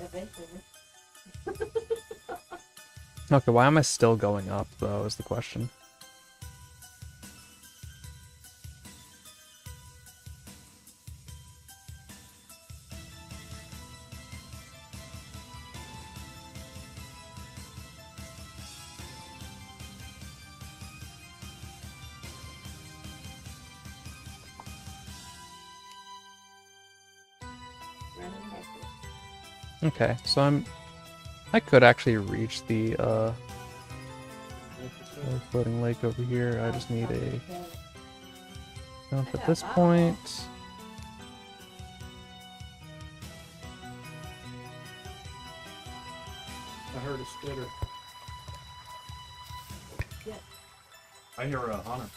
Eventually. Okay, why am I still going up, though, is the question. Okay, so I could actually reach the Another floating lake over here. I just need a jump at this Wow. point. I heard a spitter. Yeah. I hear a hunter.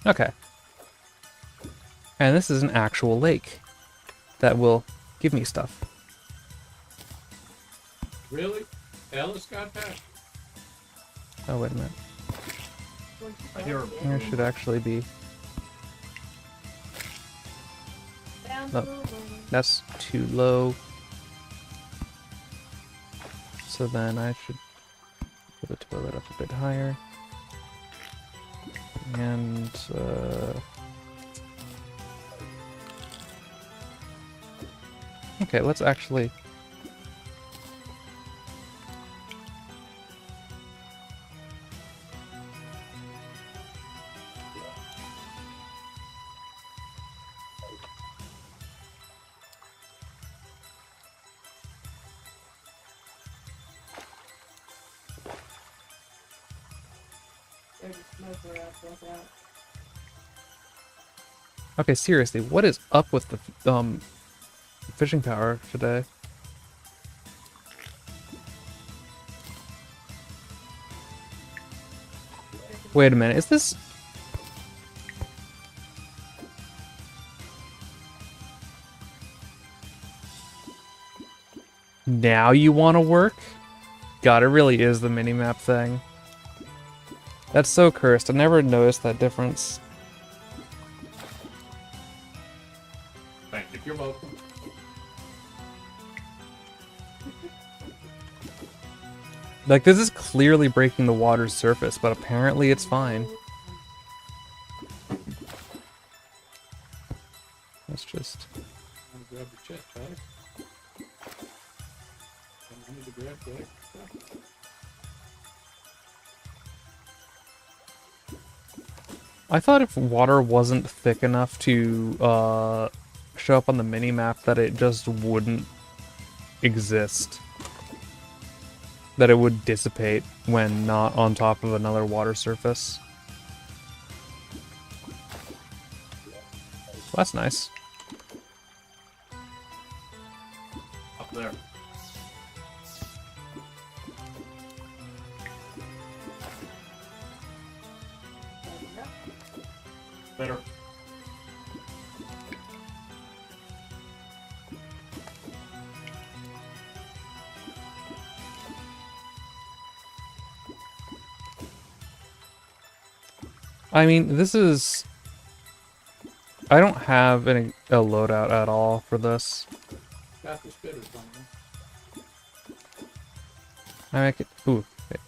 Okay. And this is an actual lake that will give me stuff. Really? Ellis got that? Oh, wait a minute. I hear a There should actually be. Oh, that's too low. So then I should put the toilet up a bit higher. And okay, let's actually. There's a smoker out there. Okay, seriously, what is up with the fishing power today? Wait a minute, is this... Now you want to work? God, it really is the minimap thing. That's so cursed. I never noticed that difference. Thank you. You're welcome. Like, this is clearly breaking the water's surface, but apparently it's fine. Let's just... I'm gonna grab the chest bag. I need to grab that. I thought if water wasn't thick enough to show up on the minimap that it just wouldn't exist. That it would dissipate when not on top of another water surface. Well, that's nice. Up there. Better. I mean, this is... I don't have a loadout at all for this. Got the spitter somewhere. I make it... Ooh. Okay.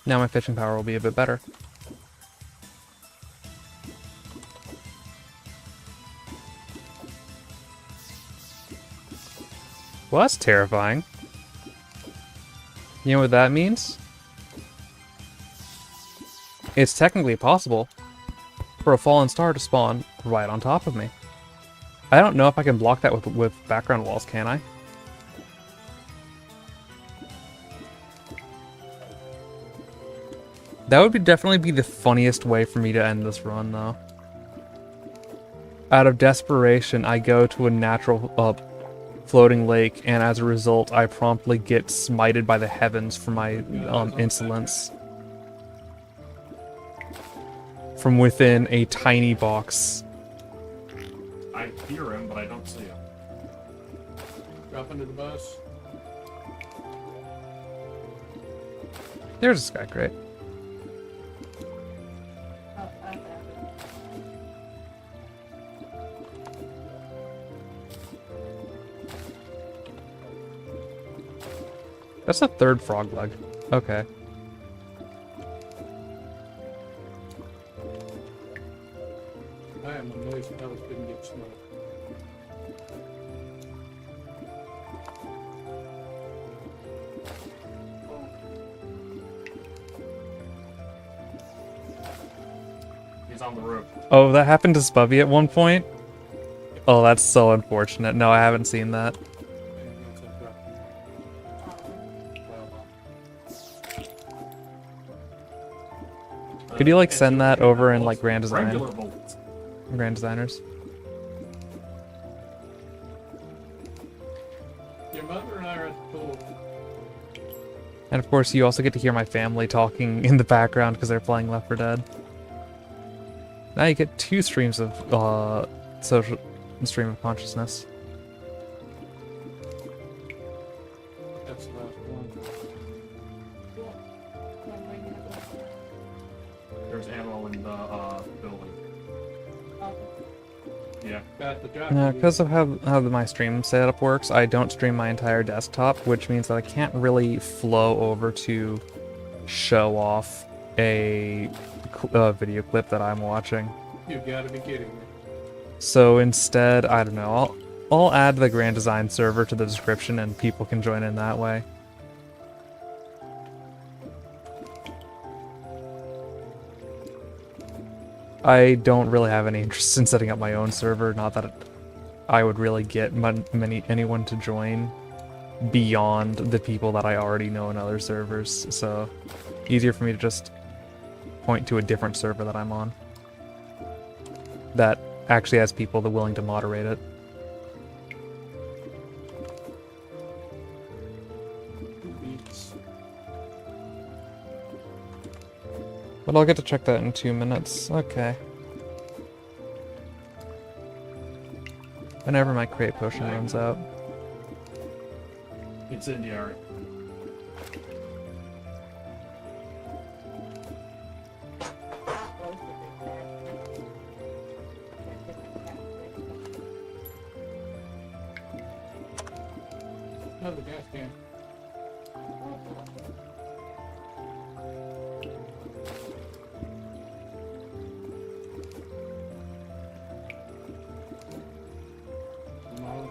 Now my fishing power will be a bit better. Well, that's terrifying. You know what that means? It's technically possible for a fallen star to spawn right on top of me. I don't know if I can block that with background walls, can I? That would definitely be the funniest way for me to end this run, though. Out of desperation, I go to a natural floating lake, and as a result, I promptly get smited by the heavens for my insolence. From within a tiny box. I hear him, but I don't see him. Drop into the bus. There's a sky crate. Oh, I found it. That's a third frog leg. Okay. I am amazed Ellis didn't get smoked. He's on the roof. Oh, that happened to Spubby at one point? Oh, that's so unfortunate. No, I haven't seen that. Could you like send that over in like Grand Design? Regular volts. Grand Designers? Your mother and I are at school. And of course, you also get to hear my family talking in the background because they're playing Left 4 Dead. Now you get 2 streams of social stream of consciousness. That's the last one. There's ammo in the building. Yeah. Got the job. Now, because of how my stream setup works, I don't stream my entire desktop, which means that I can't really flow over to show off a video clip that I'm watching. You gotta be kidding me. So instead, I don't know, I'll add the Grand Design server to the description and people can join in that way. I don't really have any interest in setting up my own server, not that I would really get anyone to join beyond the people that I already know in other servers, so easier for me to just point to a different server that I'm on that actually has people that are willing to moderate it. Beats. But I'll get to check that in 2 minutes. Okay. Whenever my create potion runs out. Incendiary. Another gas can. No.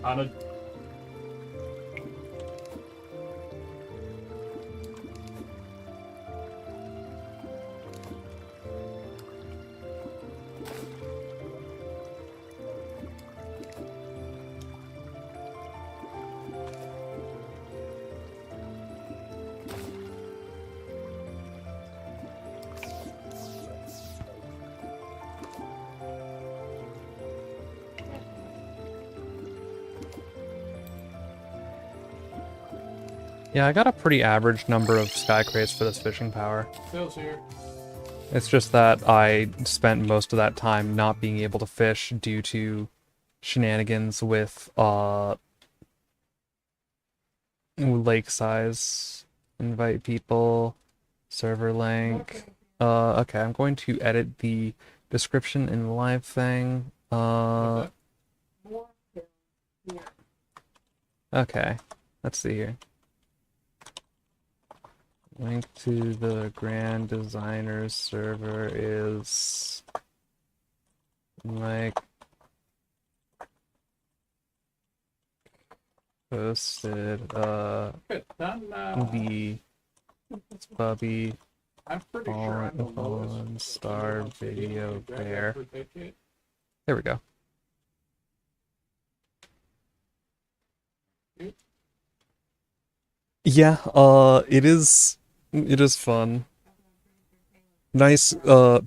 On a Yeah, I got a pretty average number of sky crates for this fishing power. Phil's here. It's just that I spent most of that time not being able to fish due to shenanigans with lake size. Invite people, server link. Okay, I'm going to edit the description in the live thing. What's Okay, let's see here. Link to the Grand Designers server is like posted that? Done now. the Bubby I'm pretty sure I'm the lowest. Fallen Star video Grab that there. for that kid. There we go. Yeah, it is fun. Nice,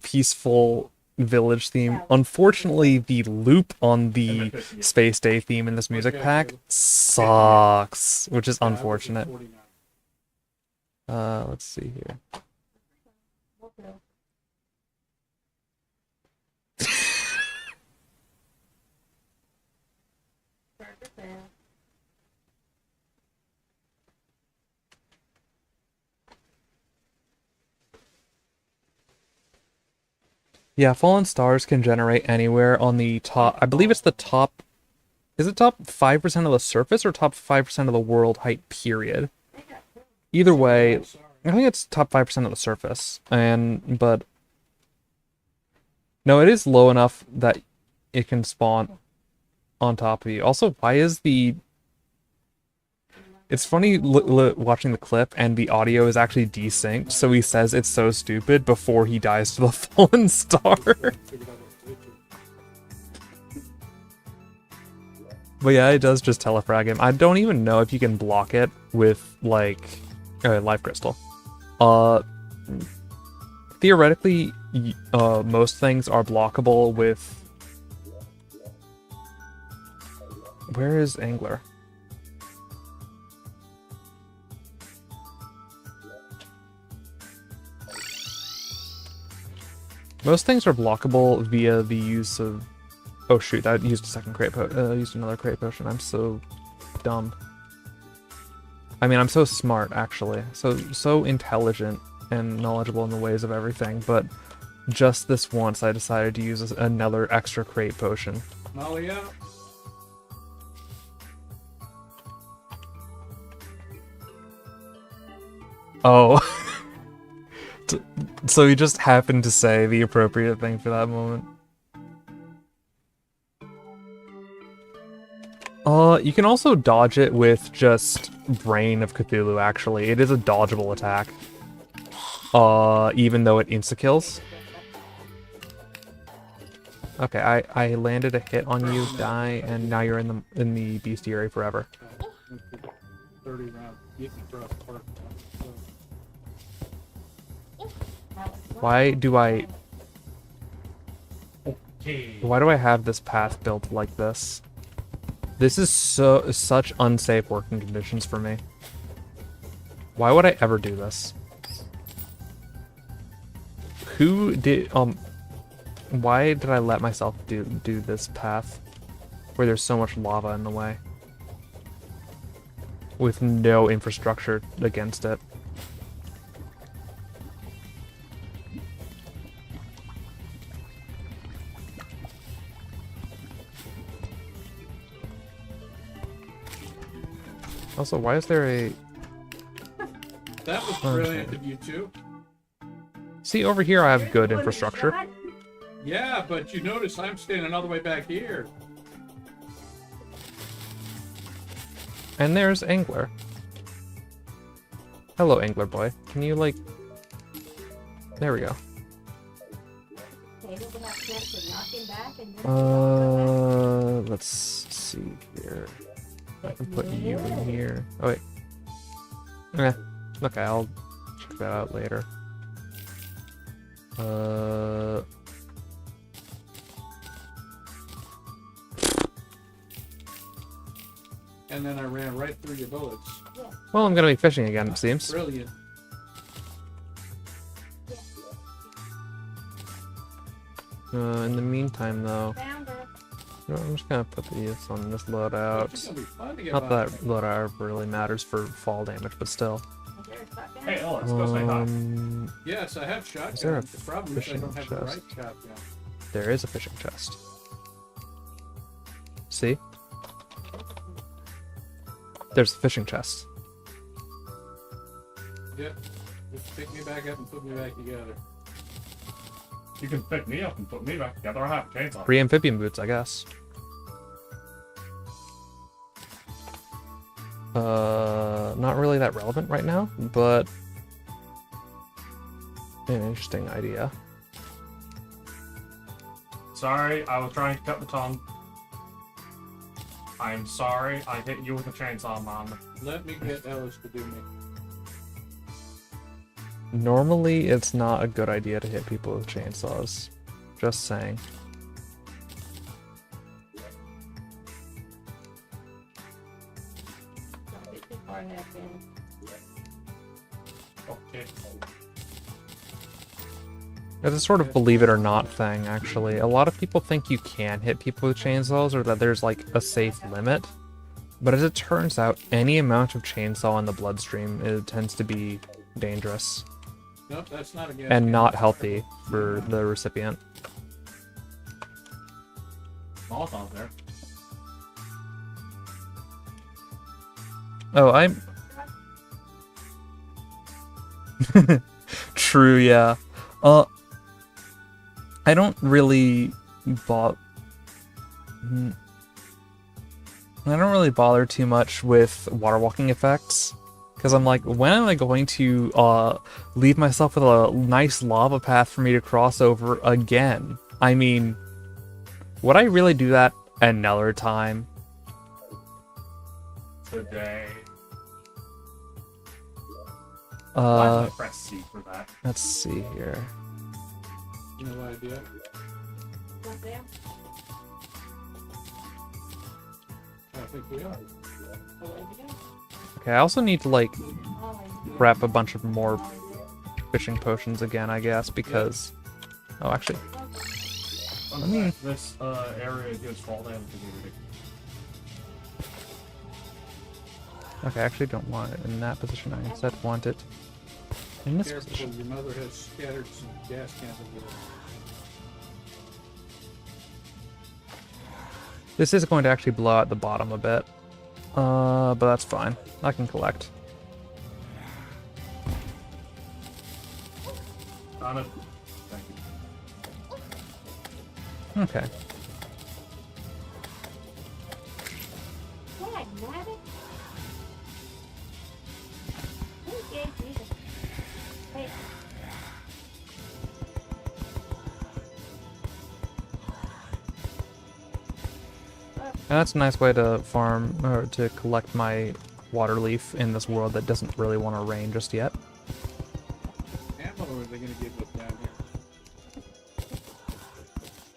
peaceful village theme. Unfortunately, the loop on the Space Day theme in this music pack sucks, which is Yeah, I was at unfortunate. 49. Let's see here. Yeah, fallen stars can generate anywhere on the top. I believe it's the top. Is it top 5% of the surface or top 5% of the world height period? Either way, I think it's top 5% of the surface. But no, it is low enough that it can spawn on top of you. Also, why is the It's funny watching the clip and the audio is actually desynced, so he says it's so stupid before he dies to the fallen star. But yeah, it does just telefrag him. I don't even know if you can block it with, like, Life Crystal. Theoretically, most things are blockable with... Where is Angler? Most things are blockable via the use of... Oh shoot, I used a second used another crate potion. I'm so dumb. I mean, I'm so smart, actually. So intelligent and knowledgeable in the ways of everything, but just this once I decided to use another extra crate potion. Molly out. Oh. So he just happened to say the appropriate thing for that moment. You can also dodge it with just Brain of Cthulhu, actually. It is a dodgeable attack. Even though it insta-kills. Okay, I landed a hit on you, die, and now you're in the bestiary forever. 30 rounds. Get me across the park. Why do I Okay. have this path built like this? This is such unsafe working conditions for me. Why would I ever do this? Who did why did I let myself do this path where there's so much lava in the way with no infrastructure against it? Also, why is there a... That was brilliant of you two. See, over here I have good infrastructure. Yeah, but you notice I'm standing all the way back here. And there's Angler. Hello, Angler boy. Can you, like... There we go. Let's see here. I can put you in here. Oh, wait. Okay, I'll check that out later. And then I ran right through your bullets. Well, I'm gonna be fishing again, it seems. Brilliant. In the meantime, though, Found her. you know, I'm just gonna put these on this loadout. It's gonna be fun to get Not by. that loadout really matters for fall damage, but still. Is there a shotgun? Hey, Alex, go say hi. Yes, I have shotgun. Is there a The problem is I don't have the fishing right shotgun. There is a fishing chest. See? There's a fishing chest. Yep. Just pick me back up and put me back together. You can pick me up and put me back together. I have a chainsaw. Free amphibian boots, I guess. Not really that relevant right now, but an interesting idea. Sorry, I was trying to cut the tongue. I'm sorry, I hit you with a chainsaw, Mom. Let me get Ellis to do me. Normally, it's not a good idea to hit people with chainsaws. Just saying. Don't get too far ahead, then. Okay. It's a sort of believe it or not thing, actually. A lot of people think you can hit people with chainsaws or that there's like a safe limit. But as it turns out, any amount of chainsaw in the bloodstream tends to be dangerous Nope, that's not a gas and can. not healthy for the recipient. Molotov's there. Oh, I'm... True, yeah. I don't really I don't really bother too much with water walking effects. Because I'm like, when am I going to leave myself with a nice lava path for me to cross over again? I mean, would I really do that another time? Today. Why did I press C for that? Let's see here. No idea. Not there. I think we are. Oh, there we go. Okay, I also need to like Oh, and grab a bunch of more fishing potions again, I guess, because... Oh, actually, Fun me- fact, this area gives fall damage immunity. okay, I actually don't want it in that position. I instead want it in this Careful, position. your mother has scattered some gas cans over there. This is going to actually blow out the bottom a bit. But that's fine. I can collect. On it. Thank you. Okay. Dad, nabbit. Who gave you the... Hey, And that's a nice way to farm, or to collect my water leaf in this world that doesn't really want to rain just yet. Ammo are they going to give us down here?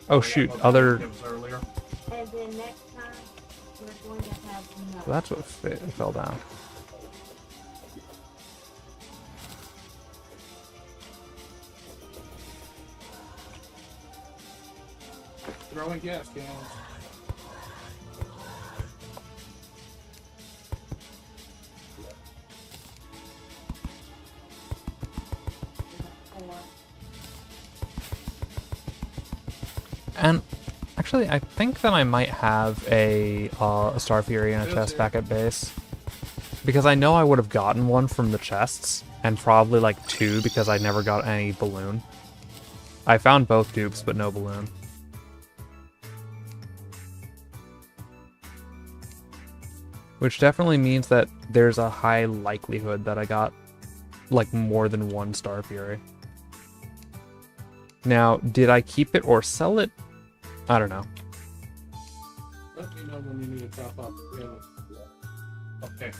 Oh shoot, What other... it was earlier. and then next time, we're going to have nuts. That's what fell down. Throwing gas cans. And actually, I think that I might have a Star Fury and a chest back at base. Because I know I would have gotten one from the chests, and probably like two because I never got any balloon. I found both dupes, but no balloon. Which definitely means that there's a high likelihood that I got like more than one Star Fury. Now, did I keep it or sell it? I don't know. Let me know when you need to top up. Okay.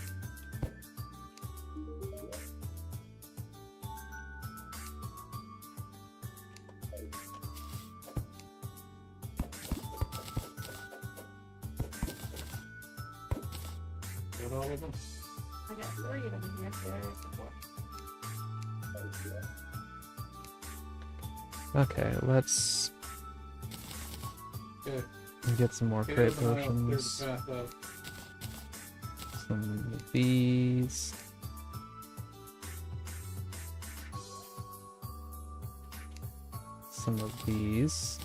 Got all of them? I got 3 of them here. There is the 4. Okay, let's Okay. get some more Okay, crate there's a potions. path up. Some of these. Some of these.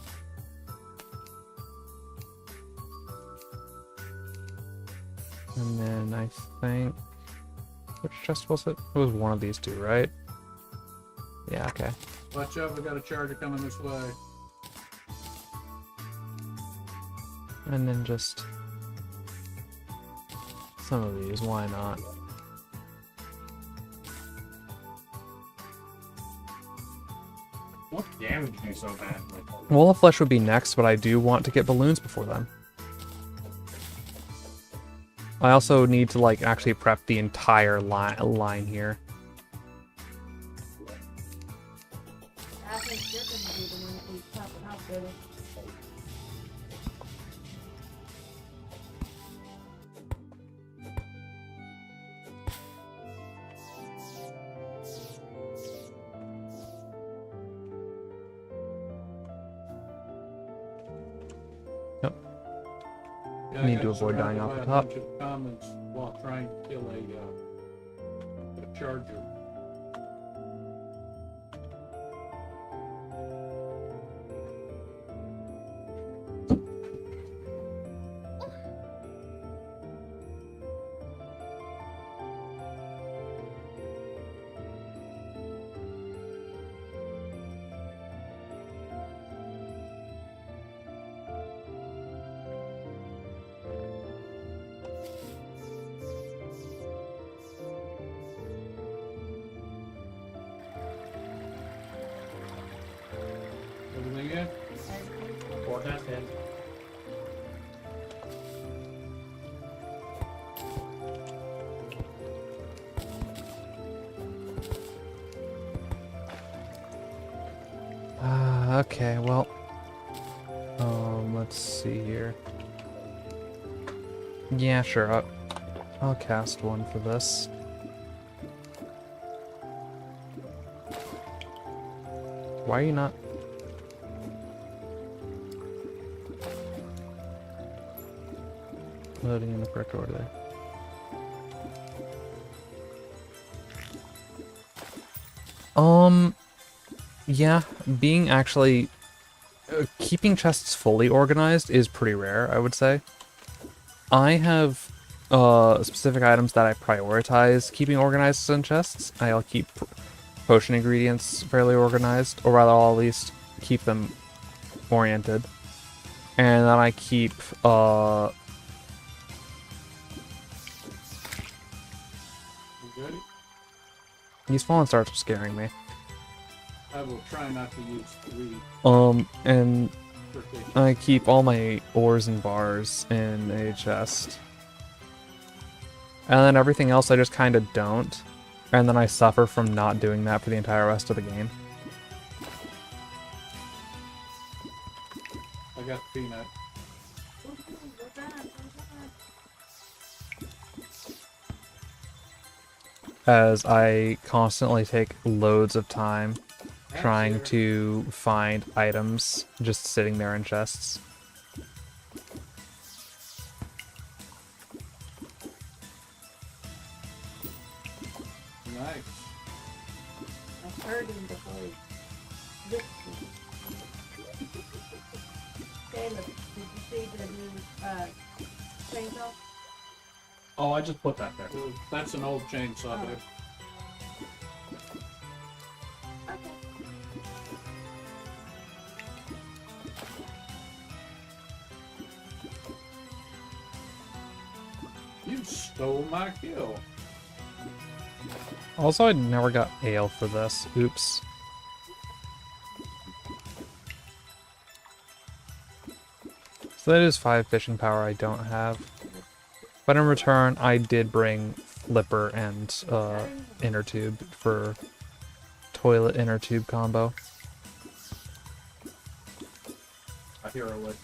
And then I think... Which chest was it? It was one of these two, right? Yeah, okay. Watch out, we got a charger coming this way. And then just... some of these, why not? What damage you so badly? Wall of Flesh would be next, but I do want to get balloons before then. I also need to, like, actually prep the entire line here. I think you're going to be the one that needs helping out with it. Yeah, Need I to got avoid dying surrounded off by the a top. bunch of commons while trying to kill a charger. Everything in? Forecast in. Okay, well. Let's see here. Yeah, sure. I'll cast one for this. Why are you not? Loading in the correct order there. Yeah, being actually keeping chests fully organized is pretty rare, I would say. I have specific items that I prioritize keeping organized in chests. I'll keep potion ingredients fairly organized, or rather I'll at least keep them oriented. And then I keep You ready? these fallen stars are scaring me. I will try not to use 3 And per case. I keep all my ores and bars in a chest. And then everything else I just kind of don't. And then I suffer from not doing that for the entire rest of the game. I got the peanut. As I constantly take loads of time trying That's to find items just sitting there in chests. nice. I heard him before he licked me. Caleb, did you see the new chainsaw? Oh, I just put that there. That's an old chainsaw, Oh. dude. Okay. You stole my kill. Also, I never got ale for this. Oops. So that is 5 fishing power I don't have. But in return, I did bring Flipper and inner tube for toilet inner tube combo. I hear a lick.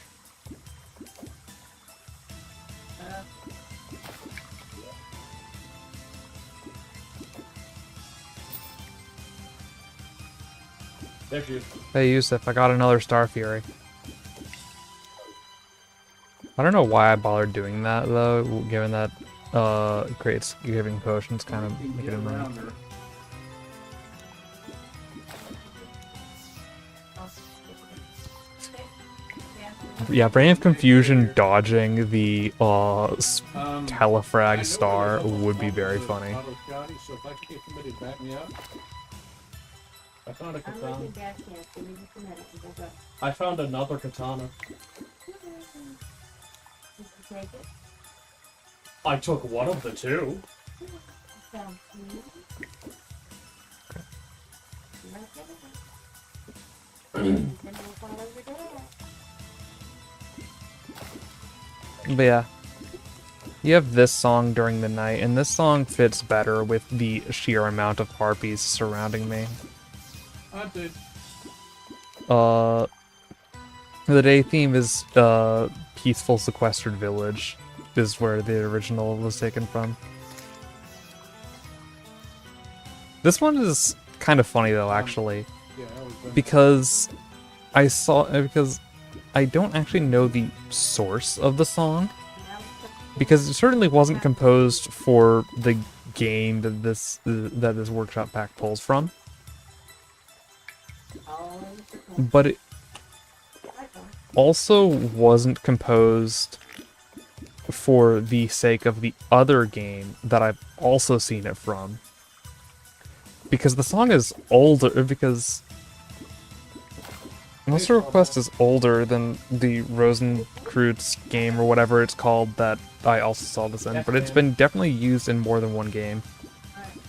There she is. Hey Yusuf, I got another Star Fury. I don't know why I bothered doing that though, given that creates giving potions kind of You make it get annoying. around her. Yeah, Brain of Confusion dodging the telefrag I know star it was would be almost very a funny. auto shotty, so if I can get somebody to back me up. I found a I'm katana. looking gas cans. Give me just a minute. We'll go. I found another katana. Did you take it? I took one of the two. Sounds good. You like it? Then we'll follow your dad. But yeah, you have this song during the night, and this song fits better with the sheer amount of harpies surrounding me. I did. The day theme is peaceful sequestered village, is where the original was taken from. This one is kind of funny though, actually, Yeah, I was done. because I don't actually know the source of the song, because it certainly wasn't composed for the game that this workshop pack pulls from, but it also wasn't composed for the sake of the other game that I've also seen it from. Because the song is older, because Monster Request is older than the Rosencreutz game or whatever it's called that I also saw this in, but it's been definitely used in more than one game.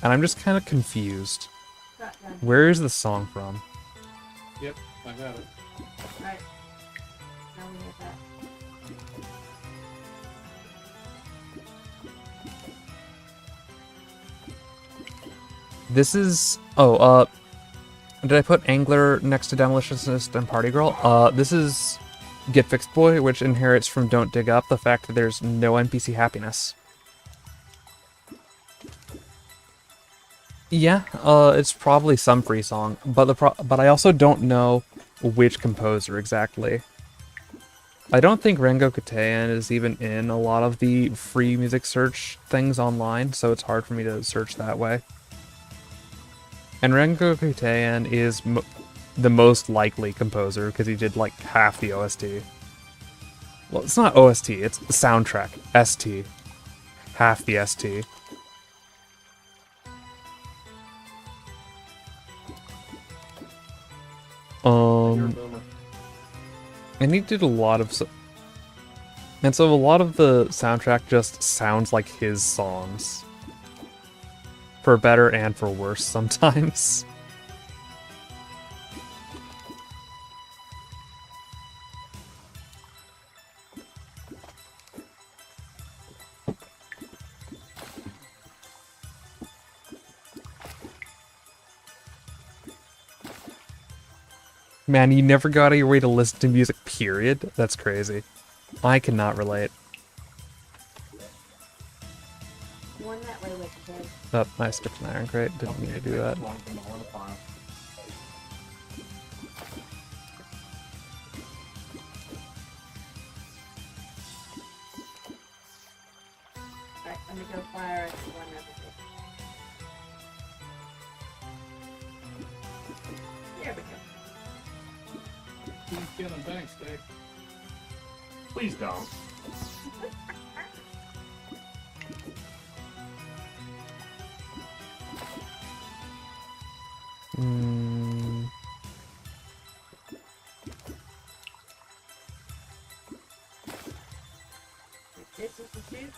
And I'm just kind of confused. Where is the song from? Yep, I got it. Alright. Now we have that. This is... did I put Angler next to Demolitionist and Party Girl? This is GetFixedBoi, which inherits from Don't Dig Up the fact that there's no NPC happiness. Yeah, it's probably some free song, but I also don't know which composer exactly. I don't think Rengo Katayan is even in a lot of the free music search things online, so it's hard for me to search that way. And Rengo Katayan is the most likely composer because he did like half the OST. Well, it's not OST, it's the soundtrack. ST. Half the ST. And he did a lot of... And so a lot of the soundtrack just sounds like his songs. For better and for worse sometimes. Man, you never go out of your way to listen to music, period? That's crazy. I cannot relate. One that way with the head. Oh, I skipped an iron crate. Didn't mean to do that. Alright, let me go fire at the one over there. There we go. Keep killing banks, Dick. Please don't. This is the shoot.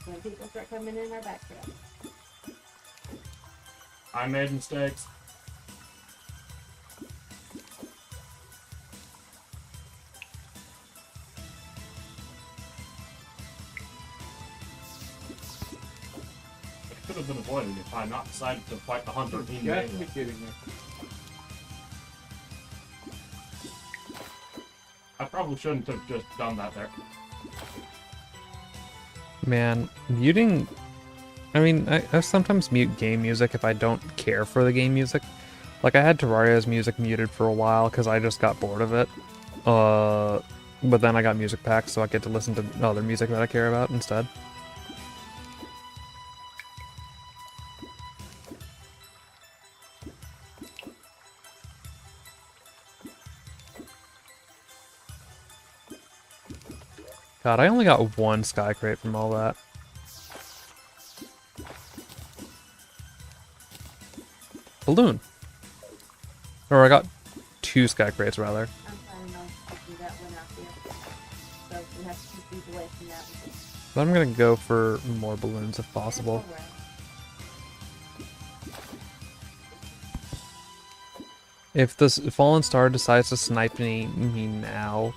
When people start coming in our backtrack. I made mistakes. It could have been avoided if I had not decided to fight the hunter in You got to be melee. kidding me. I probably shouldn't have just done that there. Man, muting... I mean, I sometimes mute game music if I don't care for the game music. Like, I had Terraria's music muted for a while because I just got bored of it. But then I got music packs, so I get to listen to other music that I care about instead. God, I only got one sky crate from all that. Balloon. Or I got 2 sky crates, rather. I'm planning on taking that one out there. So we have to keep these away from that one. But I'm gonna go for more balloons if possible. Alright. If the fallen star decides to snipe me now,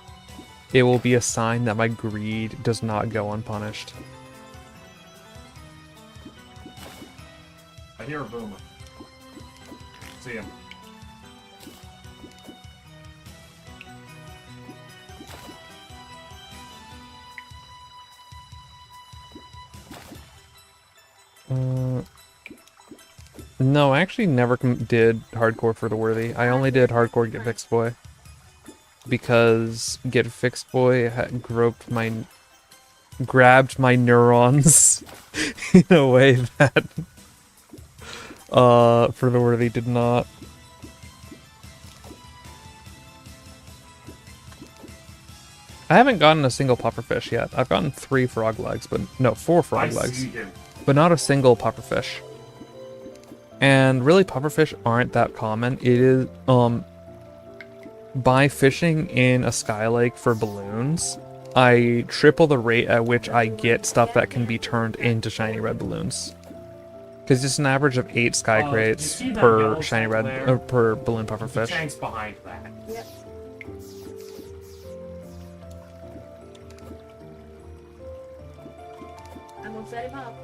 it will be a sign that my greed does not go unpunished. I hear a boomer. See him. No, I actually never did hardcore for the worthy. I only did hardcore GetFixedBoi. Because GetFixedBoi had grabbed my neurons in a way that for the worthy did not. I haven't gotten a single pufferfish yet. I've gotten 3 frog legs, but no, 4 frog I legs, see him. but not a single pufferfish. And really, pufferfish aren't that common. It is by fishing in a sky lake for balloons, I triple the rate at which I get stuff that can be turned into shiny red balloons. Because it's an average of 8 sky You crates see that per yellow shiny circle red there? per balloon The pufferfish. tank's behind that. Yep. set him up.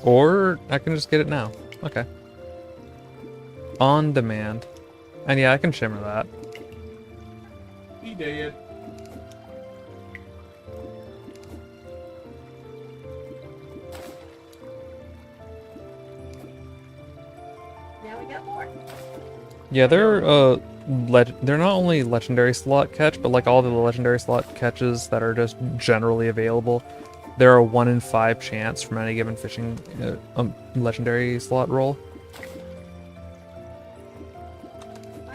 Or I can just get it now. Okay. On demand. And yeah, I can shimmer that. He dead. Now we got more. Yeah, they're not only legendary slot catch, but like all the legendary slot catches that are just generally available, there are 1 in 5 chance from any given fishing legendary slot roll. Wow.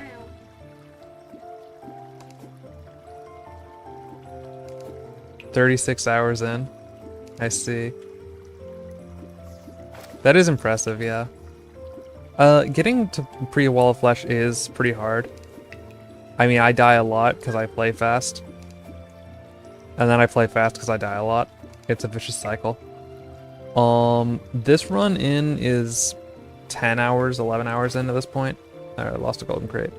36 hours in. I see. That is impressive, yeah. Getting to pre-Wall of Flesh is pretty hard. I mean, I die a lot because I play fast. And then I play fast because I die a lot. It's a vicious cycle. This run in is 10 hours, 11 hours in at this point. I lost a golden crate.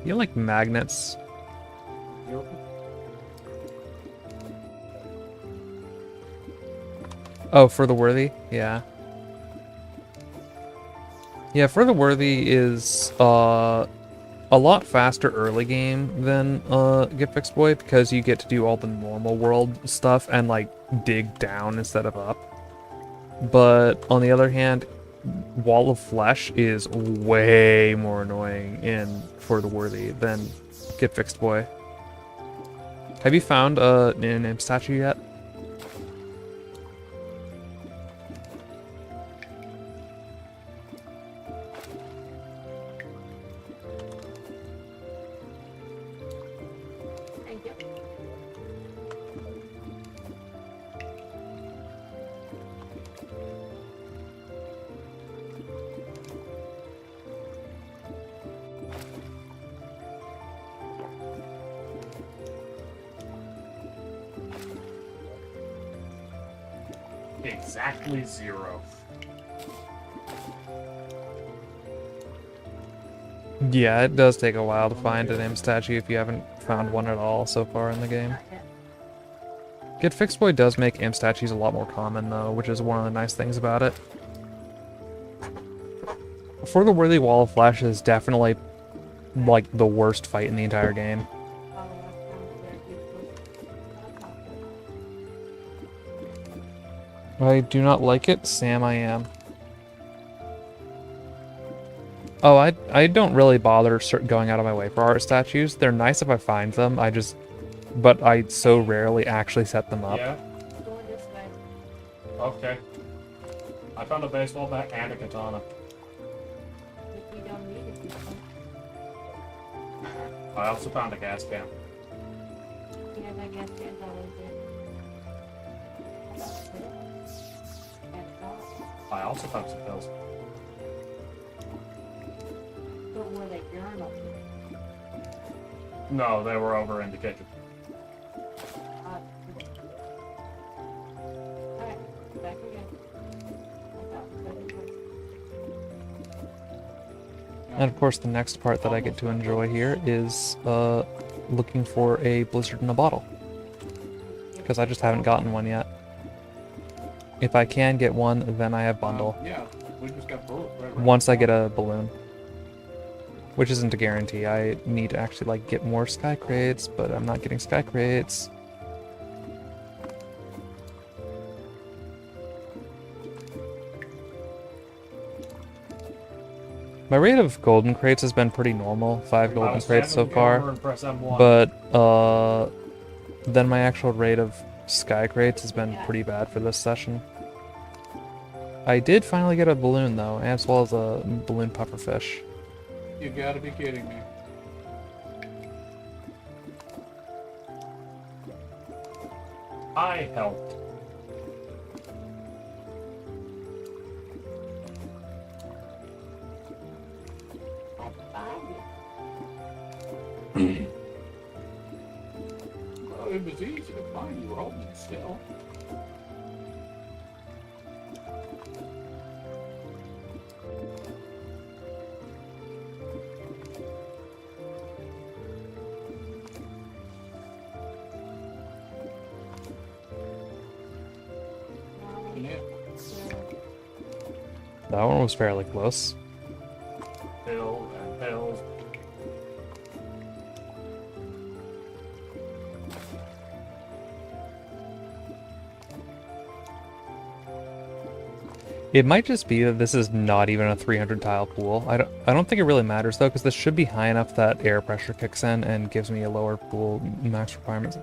You like magnets? Oh, for the worthy? Yeah. Yeah, for the worthy is a lot faster early game than GetFixedBoi because you get to do all the normal world stuff and like dig down instead of up. But on the other hand, Wall of Flesh is way more annoying in For the Worthy than GetFixedBoi. Have you found an imp statue yet? Thank you. Exactly 0. Yeah, it does take a while to find an imp statue if you haven't found one at all so far in the game. Not yet. GetFixedBoi does make imp statues a lot more common though, which is one of the nice things about it. For the Worthy, Wall of Flesh is definitely like the worst fight in the entire game. Oh, that sounds very beautiful. I'll talk to I do not like it, Sam I am. Oh, I don't really bother going out of my way for art statues. They're nice if I find them, but I so rarely actually set them up. Yeah? you. Going this way. Okay. I found a baseball bat and a katana. If you don't need it, you can. I also found a gas can. Yeah, that gas can's always there. That's it. That's all. I also found some pills. But were they journal? No, they were over in the kitchen. Alright, back again. I thought it was. And of course the next part that I get to enjoy here is looking for a blizzard in a bottle. Because I just haven't gotten one yet. If I can get one, then I have bundle. Yeah, we just got bullets right around Once the I get corner. a balloon. Which isn't a guarantee. I need to actually like get more sky crates, but I'm not getting sky crates. My rate of golden crates has been pretty normal, 5 golden crates so far. And press M1. But then my actual rate of sky crates has been pretty bad for this session. I did finally get a balloon though, as well as a balloon pufferfish. You gotta be kidding me. I helped. I Well, if It was easy to find. You were holding it still. Yeah. That one was fairly close. Hills and hills. It might just be that this is not even a 300 tile pool. I don't think it really matters though, because this should be high enough that air pressure kicks in and gives me a lower pool max requirement,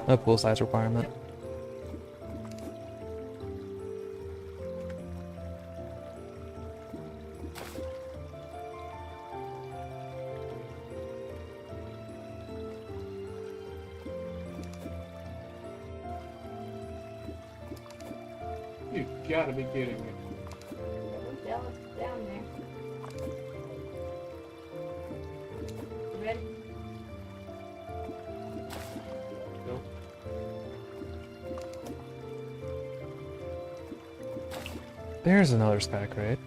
a pool size requirement. You gotta be kidding me. Jealous down there. You ready? Nope. There's another sky crate.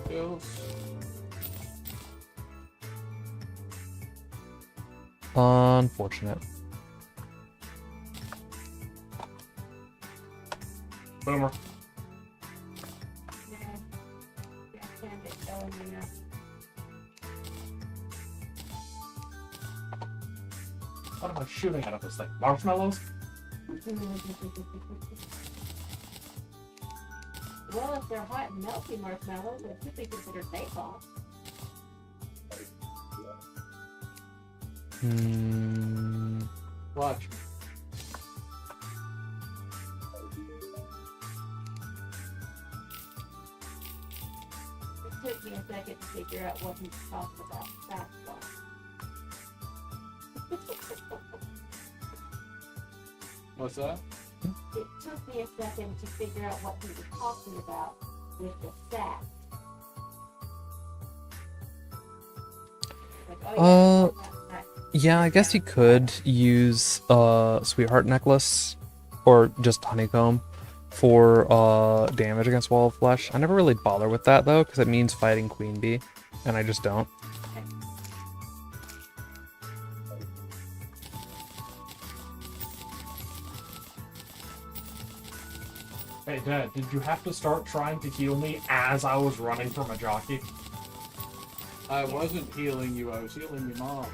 Hills. Unfortunate. Boomer. Yeah. Yeah, can't get going enough. What am I shooting out of this thing? Marshmallows? Well, if they're hot and melty marshmallows, they could be considered bake-off. Hmm. Watch. It took me a second to figure out what he was talking about. That's why. What's that? It took me a second to figure out what he was talking about with the sack. Like, oh, yeah, sack. Yeah, I guess you could use Sweetheart Necklace or just Honeycomb for damage against Wall of Flesh. I never really bother with that though, because it means fighting Queen Bee, and I just don't. Hey, Dad, did you have to start trying to heal me as I was running from a jockey? I wasn't healing you, I was healing your mom.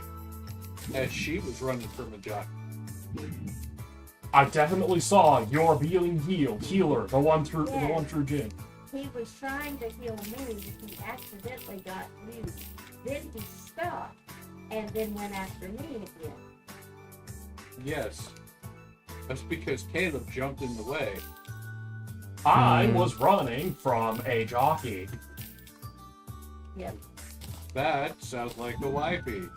As she was running from a jockey. I definitely saw your being healer, the one through Jin. He was trying to heal me, he accidentally got you. Then he stopped, and then went after me again. Yes. That's because Caleb jumped in the way. I was running from a jockey. Yep. That sounds like a wifey.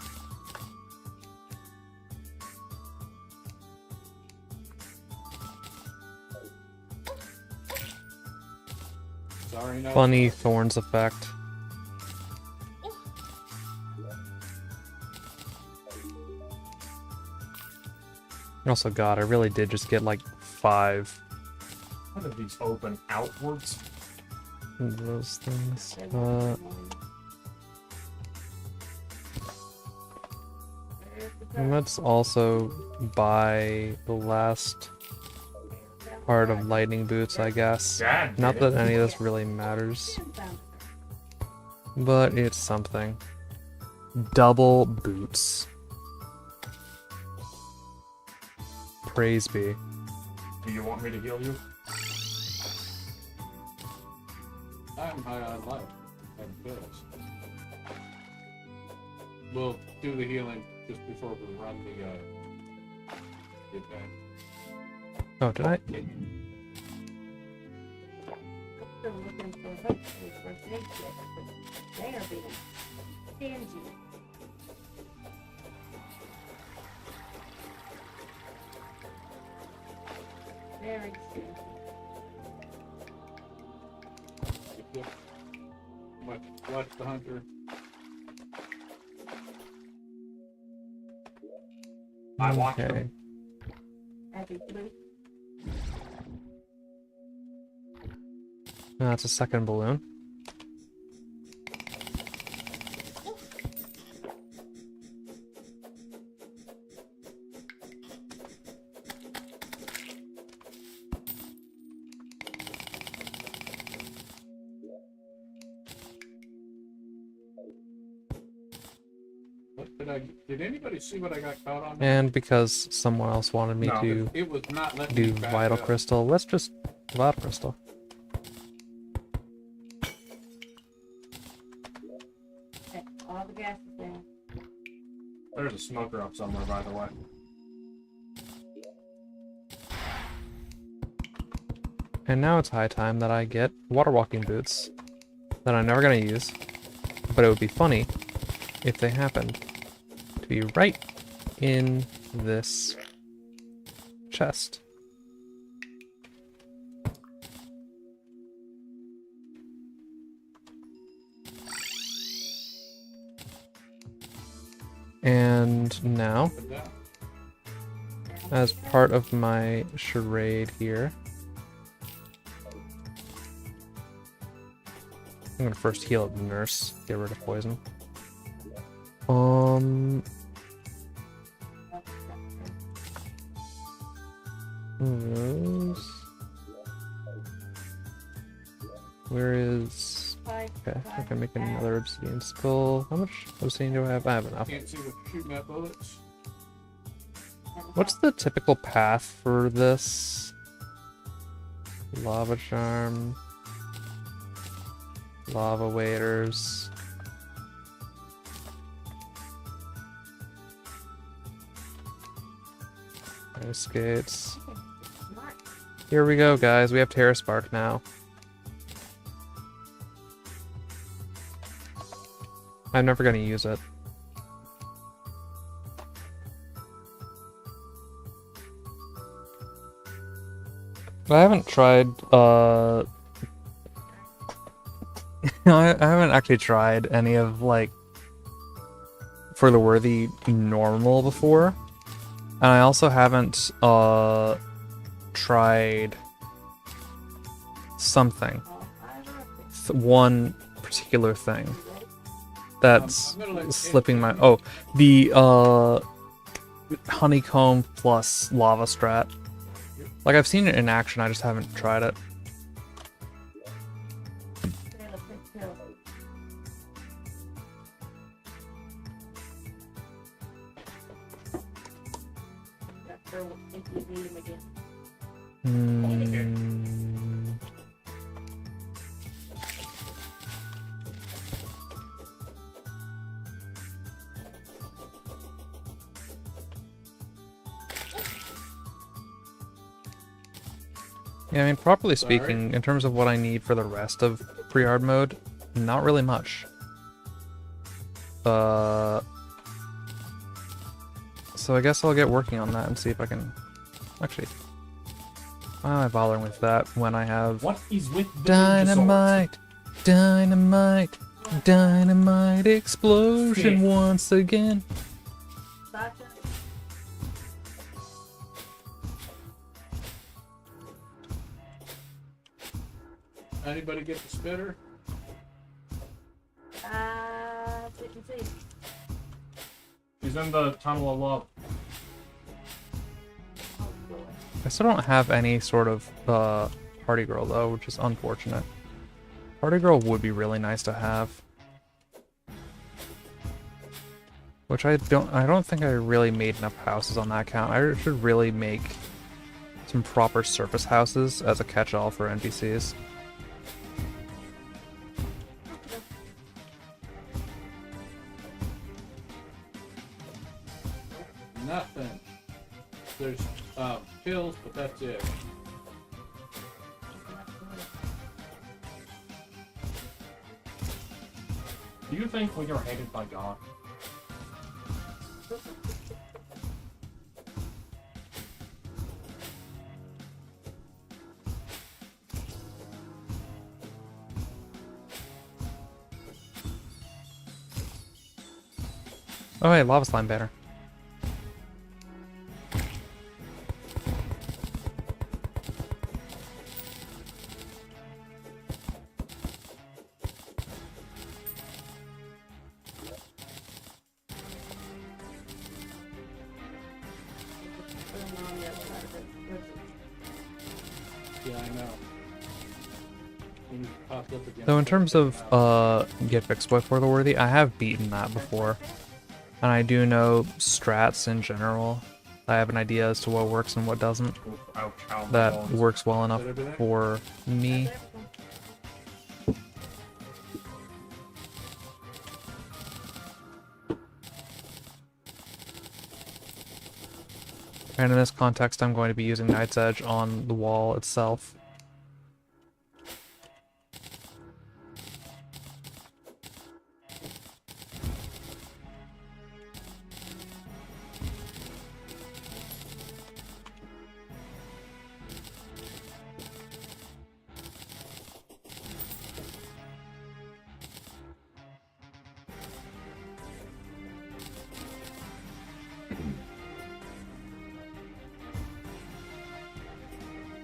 Sorry, no. Funny Thorns effect. Also, God, I really did just get like 5 How did these open outwards? of those things. And let's also buy the last part of Lightning Boots, I guess. Dad did Not it. that any of this really matters, but it's something. Double boots. Praise be. Do you want me to heal you? I'm high on life. And pills. We'll do the healing just before we run the event. Oh, did I? Still looking for hopefully first aid kit, but they are being stingy. Very stingy. Yep. Watch the hunter. I watched Okay. him. Happy blue. That's a second balloon. What did anybody see what I got caught on? And because someone else wanted me No. to It was not letting do me back Vital up. Crystal, let's just Vital Crystal. Okay, all the gas is down. There's a smoker up somewhere, by the way. And now it's high time that I get water walking boots that I'm never gonna use, but it would be funny if they happened to be right in this chest. And now, Put that- as part of my charade here, I'm gonna first heal up the nurse, get rid of poison. Those. Where is? Okay, I can make another obsidian skull. How much obsidian do I have? I have enough. Can't see what you're shooting at bullets. What's the typical path for this? Lava charm. Lava waders. Ice skates. Here we go, guys. We have Terra Spark now. I'm never gonna use it. I haven't tried, I haven't actually tried any of, like, For the Worthy normal before. And I also haven't, tried something. One particular thing. That's I'm gonna let slipping my... Oh, the, honeycomb plus lava strat. Like, I've seen it in action, I just haven't tried it. Hmm. Yeah, I mean, properly speaking, in terms of what I need for the rest of pre-hard mode, not really much. So I guess I'll get working on that and see if I can... Actually, why am I bothering with that when I have... What is with the Dynamite! Dynamite! Dynamite explosion once again! Sasha? Anybody get the spitter? Didn't see. He's in the tunnel of love. Oh, boy. I still don't have any sort of party girl though, which is unfortunate. Party girl would be really nice to have. Which I don't think I really made enough houses on that count. I should really make some proper surface houses as a catch-all for NPCs. Nothing. There's pills, but that's it. Do you think we are hated by God? Oh, hey, lava slime banner. Put 'em on the other side of it. Yeah, I know. When you popped up again. So in terms of GetFixedBoi for the worthy, I have beaten that before. And I do know strats in general. I have an idea as to what works and what doesn't. Ouch, ow, my That balls. works well enough Is that everything? for me. That's everything. And in this context, I'm going to be using Night's Edge on the wall itself.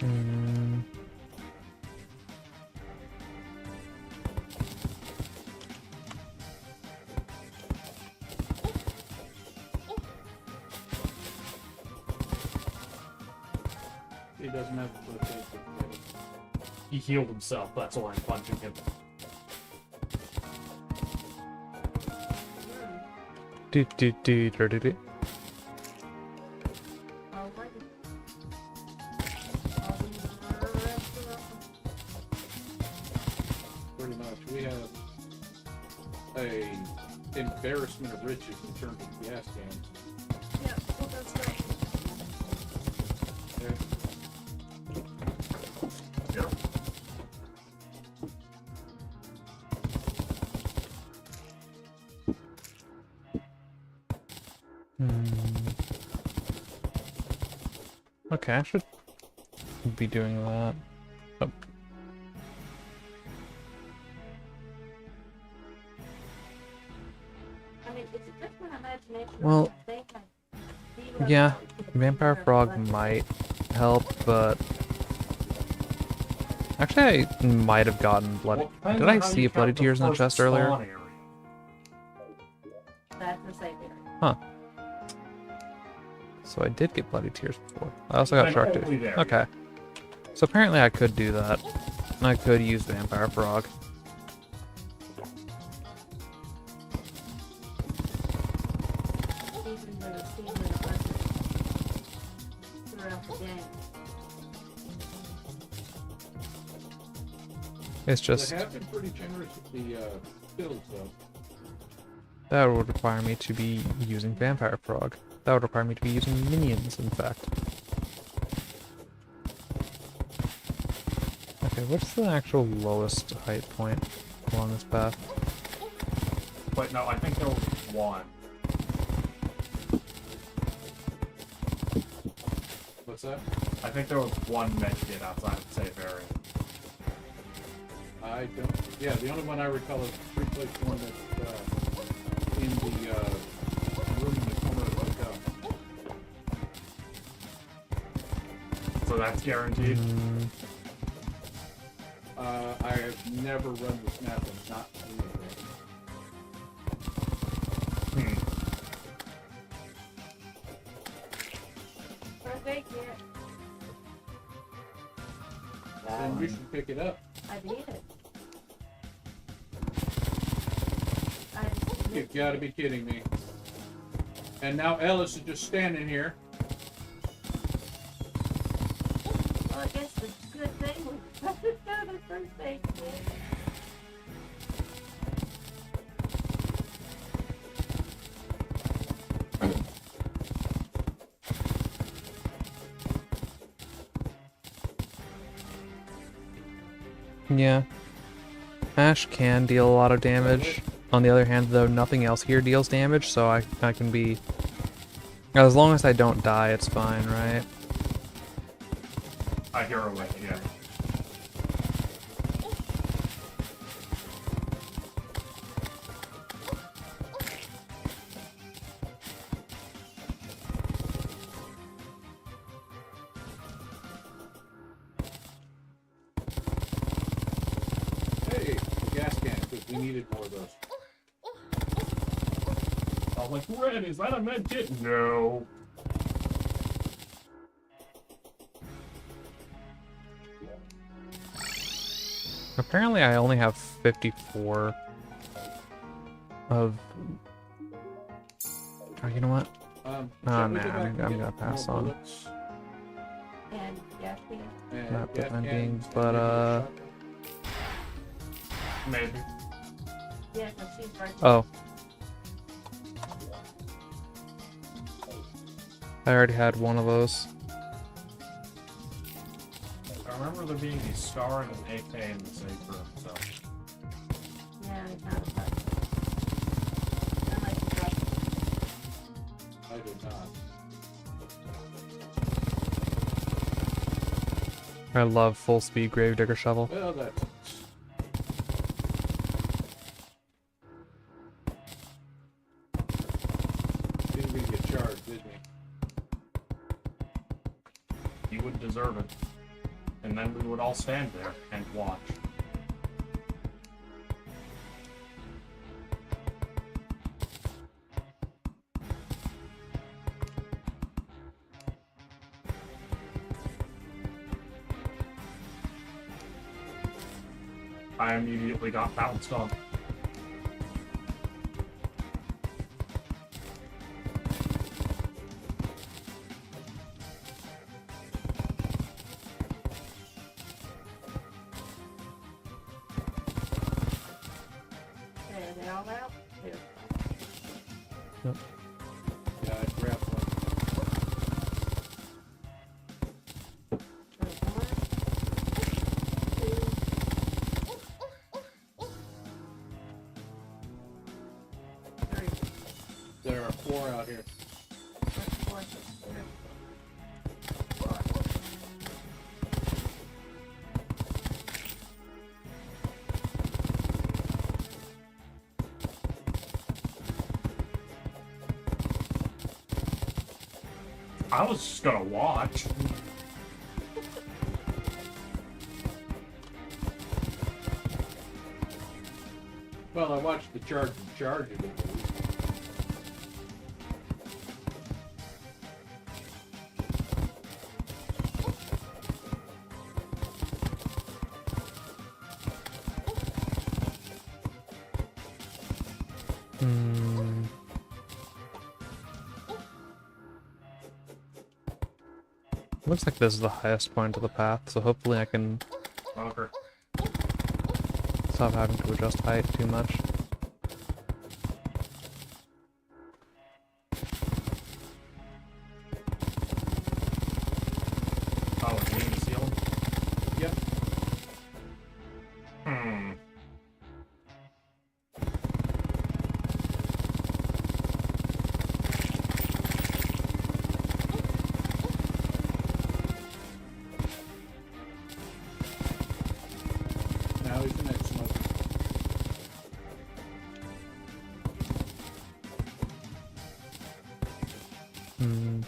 Mm. He doesn't have a foot face. He healed himself, that's why I'm punching him. Do do do do do do. I'll wait. I'll be the rest of Pretty much. We have a embarrassment of riches in terms of gas cans. Yeah, well, that's right. Okay. Here. Okay, I should be doing that. Oh. I mean, it's just my imagination. Well, I think I feel yeah, like Vampire Frog might help, but actually I might have gotten bloody. Well, depends Did I on how see you bloody count the tears in the first chest earlier? spawn area. That's the safe area. So I did get bloody tears before. I also got Then shark only tooth. there, Okay. So apparently I could do that. I could use Vampire Frog. Even though it's season of buses throughout the game. It's just They have been pretty generous with the kills, though. that would require me to be using Vampire Frog. That would require me to be using minions, in fact. Okay, what's the actual lowest height point along this path? But no, I think there was one. What's that? I think there was one medkit outside of the safe area. I don't. Yeah, the only one I recall is the three-place one that's in the room in the corner of the hotel. So that's guaranteed. Mm, I have never run the snap and not seen it. Hmm. Perfect, yeah. Then you should pick it up. I did. You've got to be kidding me. And now Ellis is just standing here. Well, I guess the good thing was go to first aid kit. yeah. Ash can deal a lot of damage. On the other hand, though, nothing else here deals damage, so I can be... As long as I don't die, it's fine, right? I hear a way, yeah. We needed more of those. I'm like, Red, is that a med kit? No. Apparently I only have 54 of... Oh, you know what? Oh, nah, I'm gonna pass on. And gas can. Not for the time being, but Maybe. Yeah, because she's right. oh. I already had one of those. I remember there being a star and an AK in the safe room, so. Yeah, it's not a bug. Unless you drop it. I did not. I love full speed gravedigger shovel. Well, that's... Didn't really get charged, did we? You would deserve it. And then we would all stand there and watch. I immediately got bounced on. Are they all out? Here. Yeah, I grabbed one. There's one, two, three. There are 4 out here. That's four. There. Four. I was just gonna watch. Well, I watched the charge and charge of it. Looks like this is the highest point of the path, so hopefully I can Okay. stop having to adjust height too much. Oh, it's in the ceiling? Yep. Hmm. Now isn't that smoke? Hmm.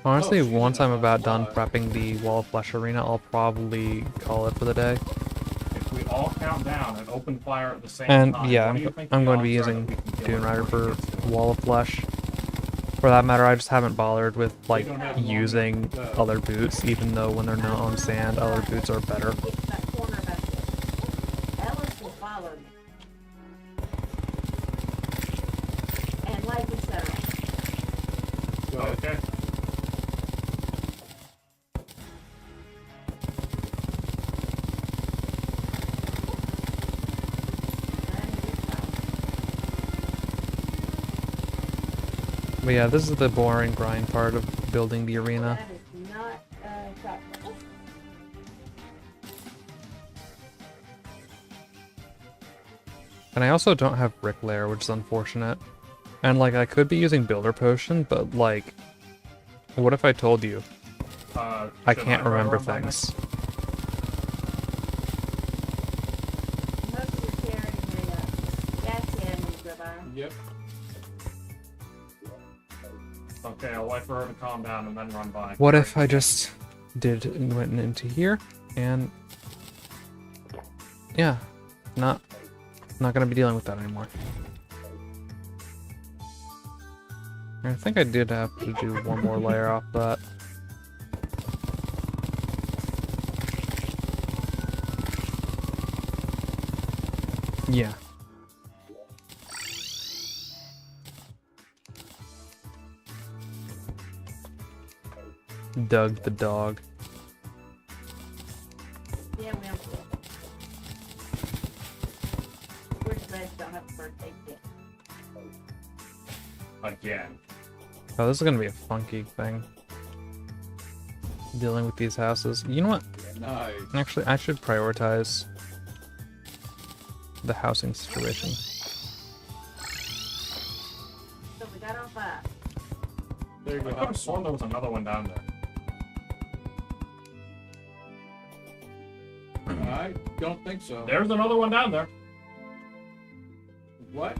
Honestly, she's once in I'm a about done lot. prepping the Wall of Flesh arena, I'll probably call it for the day. If we all count down and open fire at the same And time, yeah, what do you think I'm the going to be odds are using that we can kill Dune Rider everybody for that's doing it? Wall of Flesh. For that matter, I just haven't bothered with like don't have long using enough, other boots, even though when they're not on sand, other boots are better. It's that corner back there. Ellis will follow me. And like we said, Go ahead. Okay. But yeah, this is the boring grind part of building the arena. that is not shotgun. And I also don't have Bricklayer, which is unfortunate. And like, I could be using Builder Potion, but like, what if I told you? I Should can't try remember to run by things. Most of the carrying the gas can when you go by. Yep. Okay, I'll wait for her to calm down and then run by. What if I just went into here, and yeah, not gonna be dealing with that anymore. I think I did have to do one more layer off that. Yeah. Doug the dog. Yeah, we don't care. We're glad you don't have a birthday yet. Again. Oh, this is gonna be a funky thing. Dealing with these houses. You know what? Nice. Actually, I should prioritize the housing situation. So we got all 5. There you I go. could have sworn there was another one down there. I don't think so. There's another one down there. What?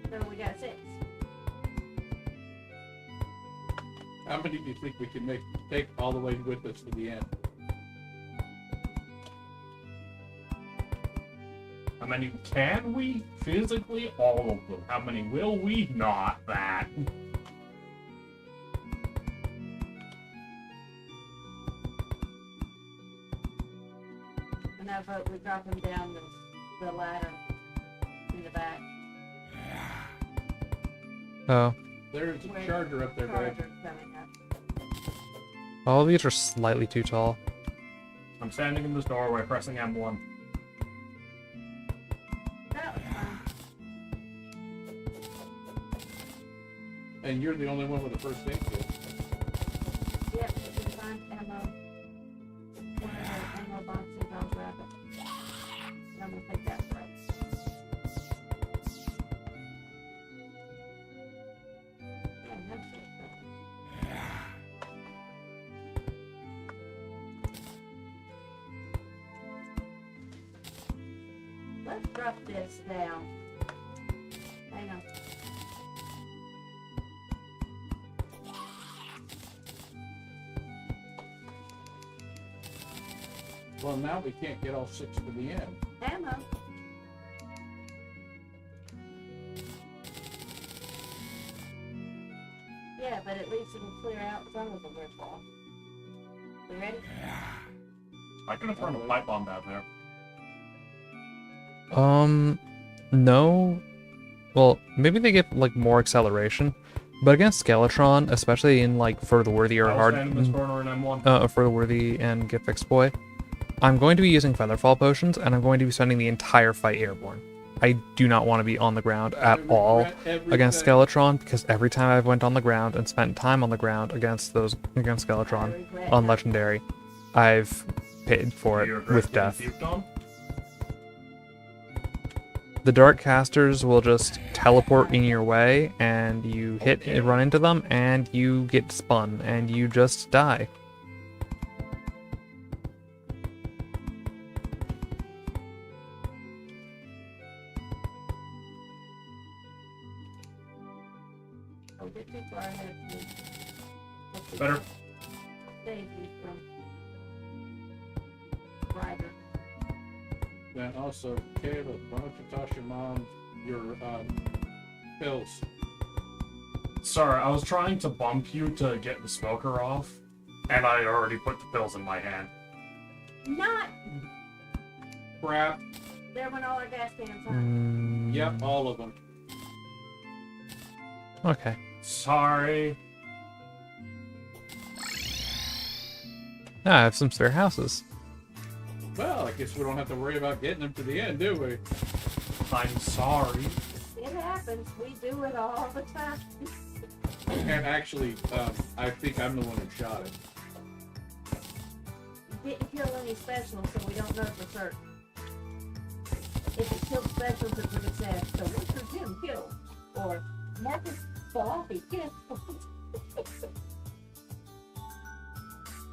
So we got 6. How many do you think we can take all the way with us to the end? How many can we? Physically, all of them. How many will we? Not that. And I vote we drop him down the ladder in the back. Oh, There's a Where charger up there, babe. Charger's coming up. all of these are slightly too tall. I'm standing in this doorway pressing M1. That was fun. And you're the only one with the first aid kit. Yep, we can find ammo. One of the ammo boxes, I'll grab it. And I'm gonna take that right. Yeah, that's it. Let's drop this down. Hang on. Well, now we can't get all 6 to the end. Ammo. Yeah, but at least it'll clear out some of the rip-off. We ready? I could have thrown a pipe bomb down there. No. Well, maybe they get like more acceleration, but against Skeletron, especially in like for the worthy or I was hard, standing in this corner in M1. for the worthy and GetFixedBoi, I'm going to be using Featherfall potions, and I'm going to be spending the entire fight airborne. I do not want to be on the ground at all against Skeletron, because every time I've went on the ground and spent time on the ground against Skeletron on Legendary, I've paid for You it regret with getting death. puked on? The Dark Casters will just teleport in your way, and you run into them, and you get spun, and you just die. Don't get too far ahead of me. Better. Save you from Ryder. Then also, Caleb, why don't you toss your mom your pills? Sorry, I was trying to bump you to get the smoker off, and I already put the pills in my hand. Not Crap. there when all our gas cans are. Yep, all of them. Okay. Sorry. Ah, I have some spare houses. Well, I guess we don't have to worry about getting them to the end, do we? I'm sorry. It happens. We do it all the time. And actually, I think I'm the one who shot it. Didn't kill any specials, so we don't know for certain. If it killed specials, it would have said, so Mr. Jim killed. Or Marcus Falafi killed.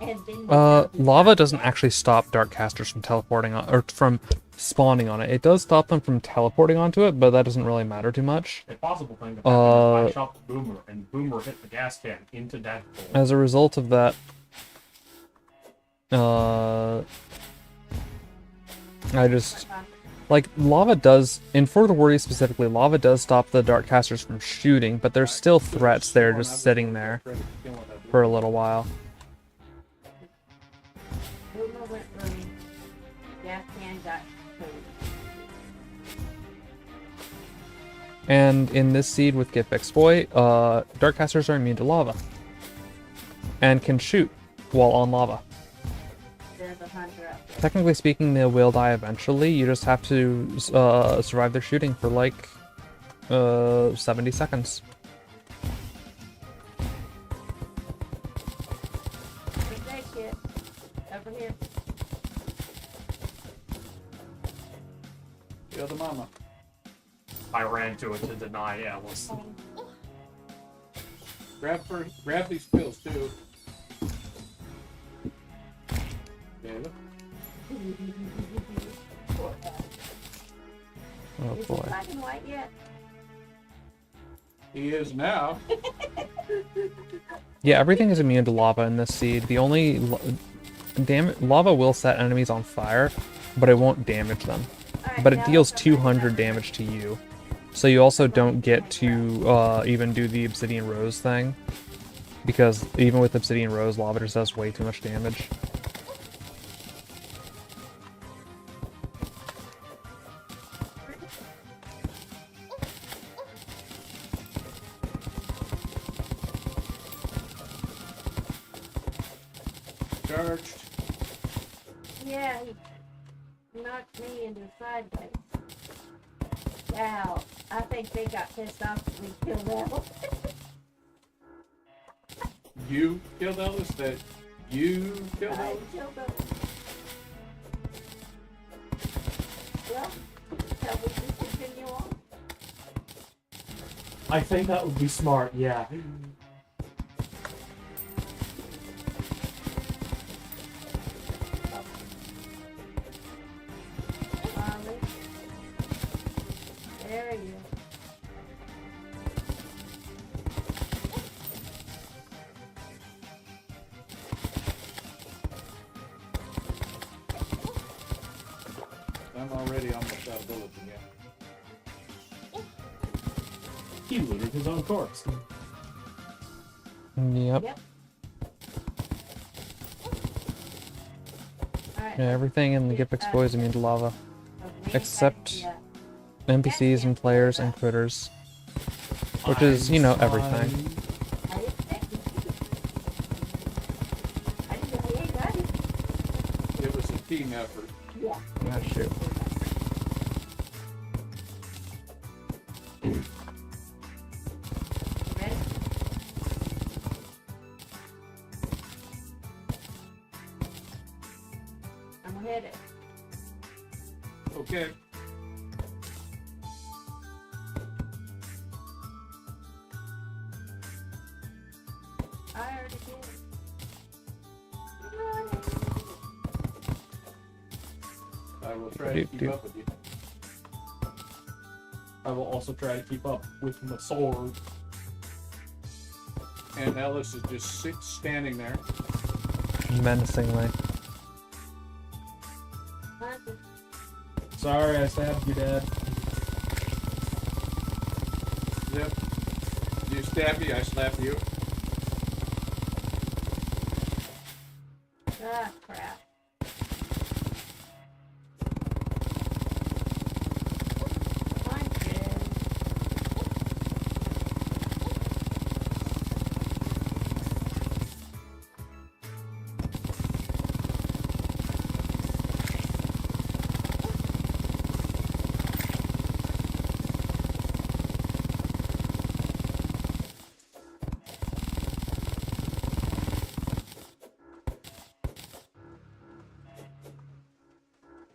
And then Lava doesn't actually stop Dark Casters from teleporting on, or from spawning on it. It does stop them from teleporting onto it, but that doesn't really matter too much. A possible thing that happened is I shot the Boomer, and Boomer hit the gas can into Deadpool. As a result of that, I just like lava does, in For the Warrior specifically, lava does stop the dark casters from shooting, but there's still threats there just sitting there for a little while. Boomer went room. Gas can got food. And in this seed with GetFixedBoi, dark casters are immune to lava and can shoot while on lava. There's a hunter up there. Technically speaking, they will die eventually. You just have to survive their shooting for like 70 seconds. Good day, kid. Over here. Kill the mama. I ran to it to deny Alice. Grab these pills too. David. Oh Is boy. it black and white yet? He is now. Yeah, everything is immune to lava in this seed. The only lava will set enemies on fire, but it won't damage them. Alright, But it now deals somebody 200 else. damage to you. So you also don't get to even do the Obsidian Rose thing. Because even with Obsidian Rose, lava just does way too much damage. Charged. Yeah, he knocked me into sideways. Wow, I think they got pissed off that we killed Al. You killed Ellis. That you killed I Ellis. killed them. Well, shall we just continue on? I think that would be smart, yeah. Molly. There you go. I'm already almost out of bullets again. He looted his own corpse. Yep. Yep. Alright. Yeah, everything in the GetFixedBoi is immune to lava. Okay, except- yeah. NPCs and players and critters. Which is, you know, everything. I didn't expect it. I didn't know he ain't got it. It was a team effort. Yeah. Ah, shoot. Ready? I'm gonna hit it. Okay. I already did. Run. I will try to keep up with you. I will also try to keep up with my sword. And Ellis is just standing there. Menacingly. Hunter. Sorry, I stabbed you, Dad. Yep. You stab me, I slap you. Ah, crap. I'm dead.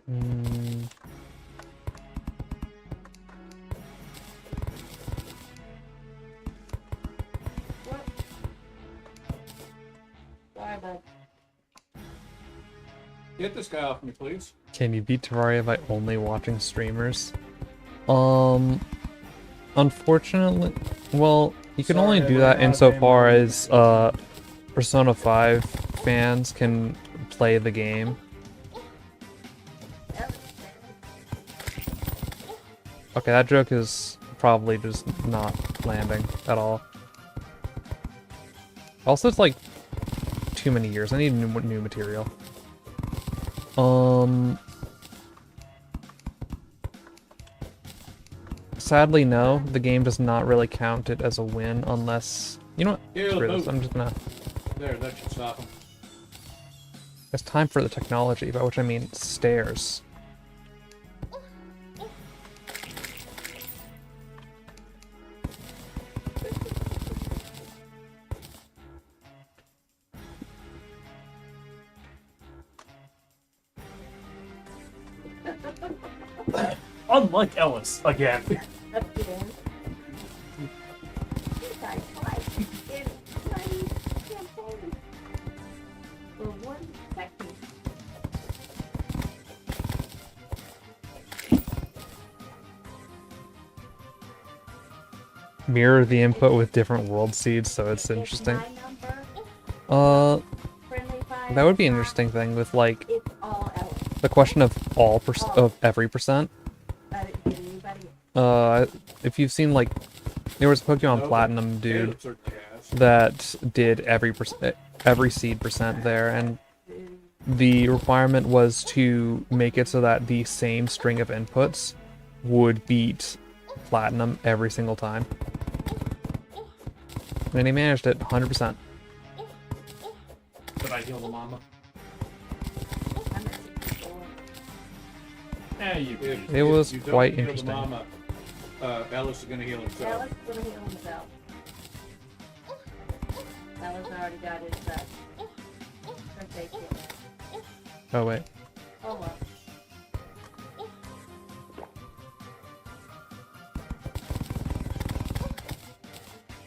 Mm, What? Sorry, bud. Get this guy off me, please. can you beat Terraria by only watching streamers? Unfortunately, well, you can only Sorry, do I that ran out of insofar ammo. as Persona 5 fans can play the game. Okay, that joke is probably just not landing at all. Also, it's like too many years. I need new material. Sadly, no. The game does not really count it as a win unless... You know what? Yeah, Screw this. boat. I'm just gonna... There, that should stop him. It's time for the technology, by which I mean stairs. Unlike Ellis, again. Again. You guys fight in bloody campaign for 1 second. Mirror the input with different world seeds, so it's interesting. My number, friendly fire, That would be an interesting thing with, like, it's all out. the question of of every percent. I didn't get anybody. If you've seen, like, there was a Pokemon No, Platinum dude Caleb's are gas. that did every seed percent there, and the requirement was to make it so that the same string of inputs would beat Platinum every single time. And he managed it 100%. Did I heal the mama? I'm at 64. Eh, you If- It if was you don't quite heal the interesting. Mama, Alice is gonna heal himself. Alice is gonna heal himself. Alice already got his birthday kit. Oh, wait. Oh well.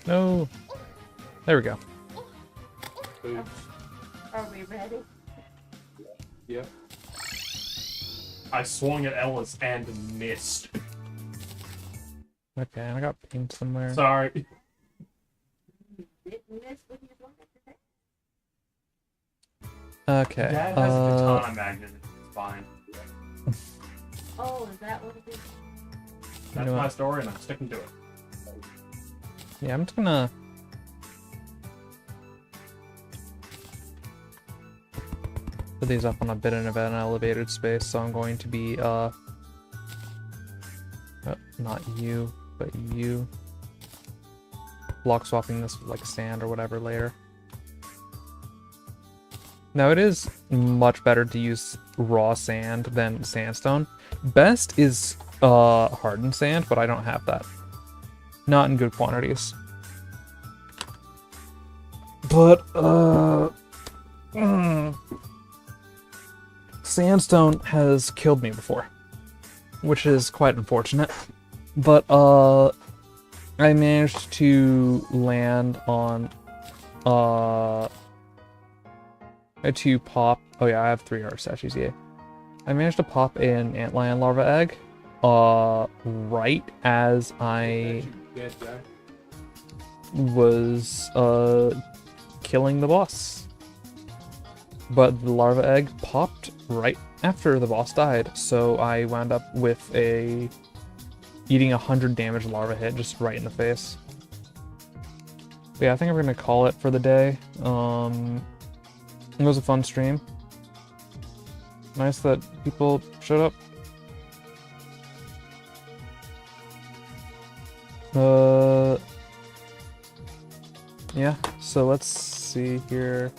No. There we go. Oops. Are we ready? Yep. I swung at Ellis and missed. Okay, I got pinged somewhere. Sorry. Didn't miss with your blanket today? Okay. Dad has a katana magnet. It's fine. Oh, is that what it is? That's know my what? story, and I'm sticking to it. Yeah, I'm just gonna... put these up on a bit of an elevated space, so I'm going to be, not you, but you. Block swapping this with, like, sand or whatever later. Now, it is much better to use raw sand than sandstone. Best is, hardened sand, but I don't have that. Not in good quantities. But, sandstone has killed me before, which is quite unfortunate. But, I managed to land on, to pop, oh yeah, I have 3 art statues, yeah. I managed to pop an antlion larva egg, right as I Dead guy. was, killing the boss. But the larva egg popped right after the boss died, so I wound up with eating 100 damage larva hit just right in the face. But yeah, I think I'm gonna call it for the day. It was a fun stream. Nice that people showed up. Yeah, so let's see here.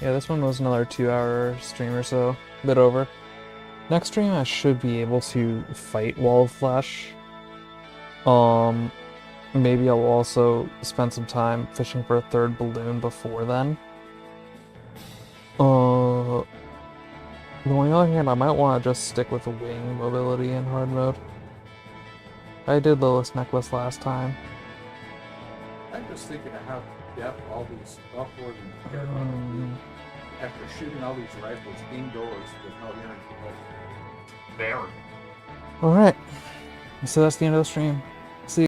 Yeah, this one was another 2-hour stream or so, a bit over. Next stream I should be able to fight Wall of Flesh. Maybe I'll also spend some time fishing for a 3rd balloon before then. On the other hand, I might want to just stick with the wing mobility in hard mode. I did Lilith's necklace last time. I'm just thinking of how depth all these offboard and after shooting all these rifles indoors with no hearing from Very. Alright, so that's the end of the stream.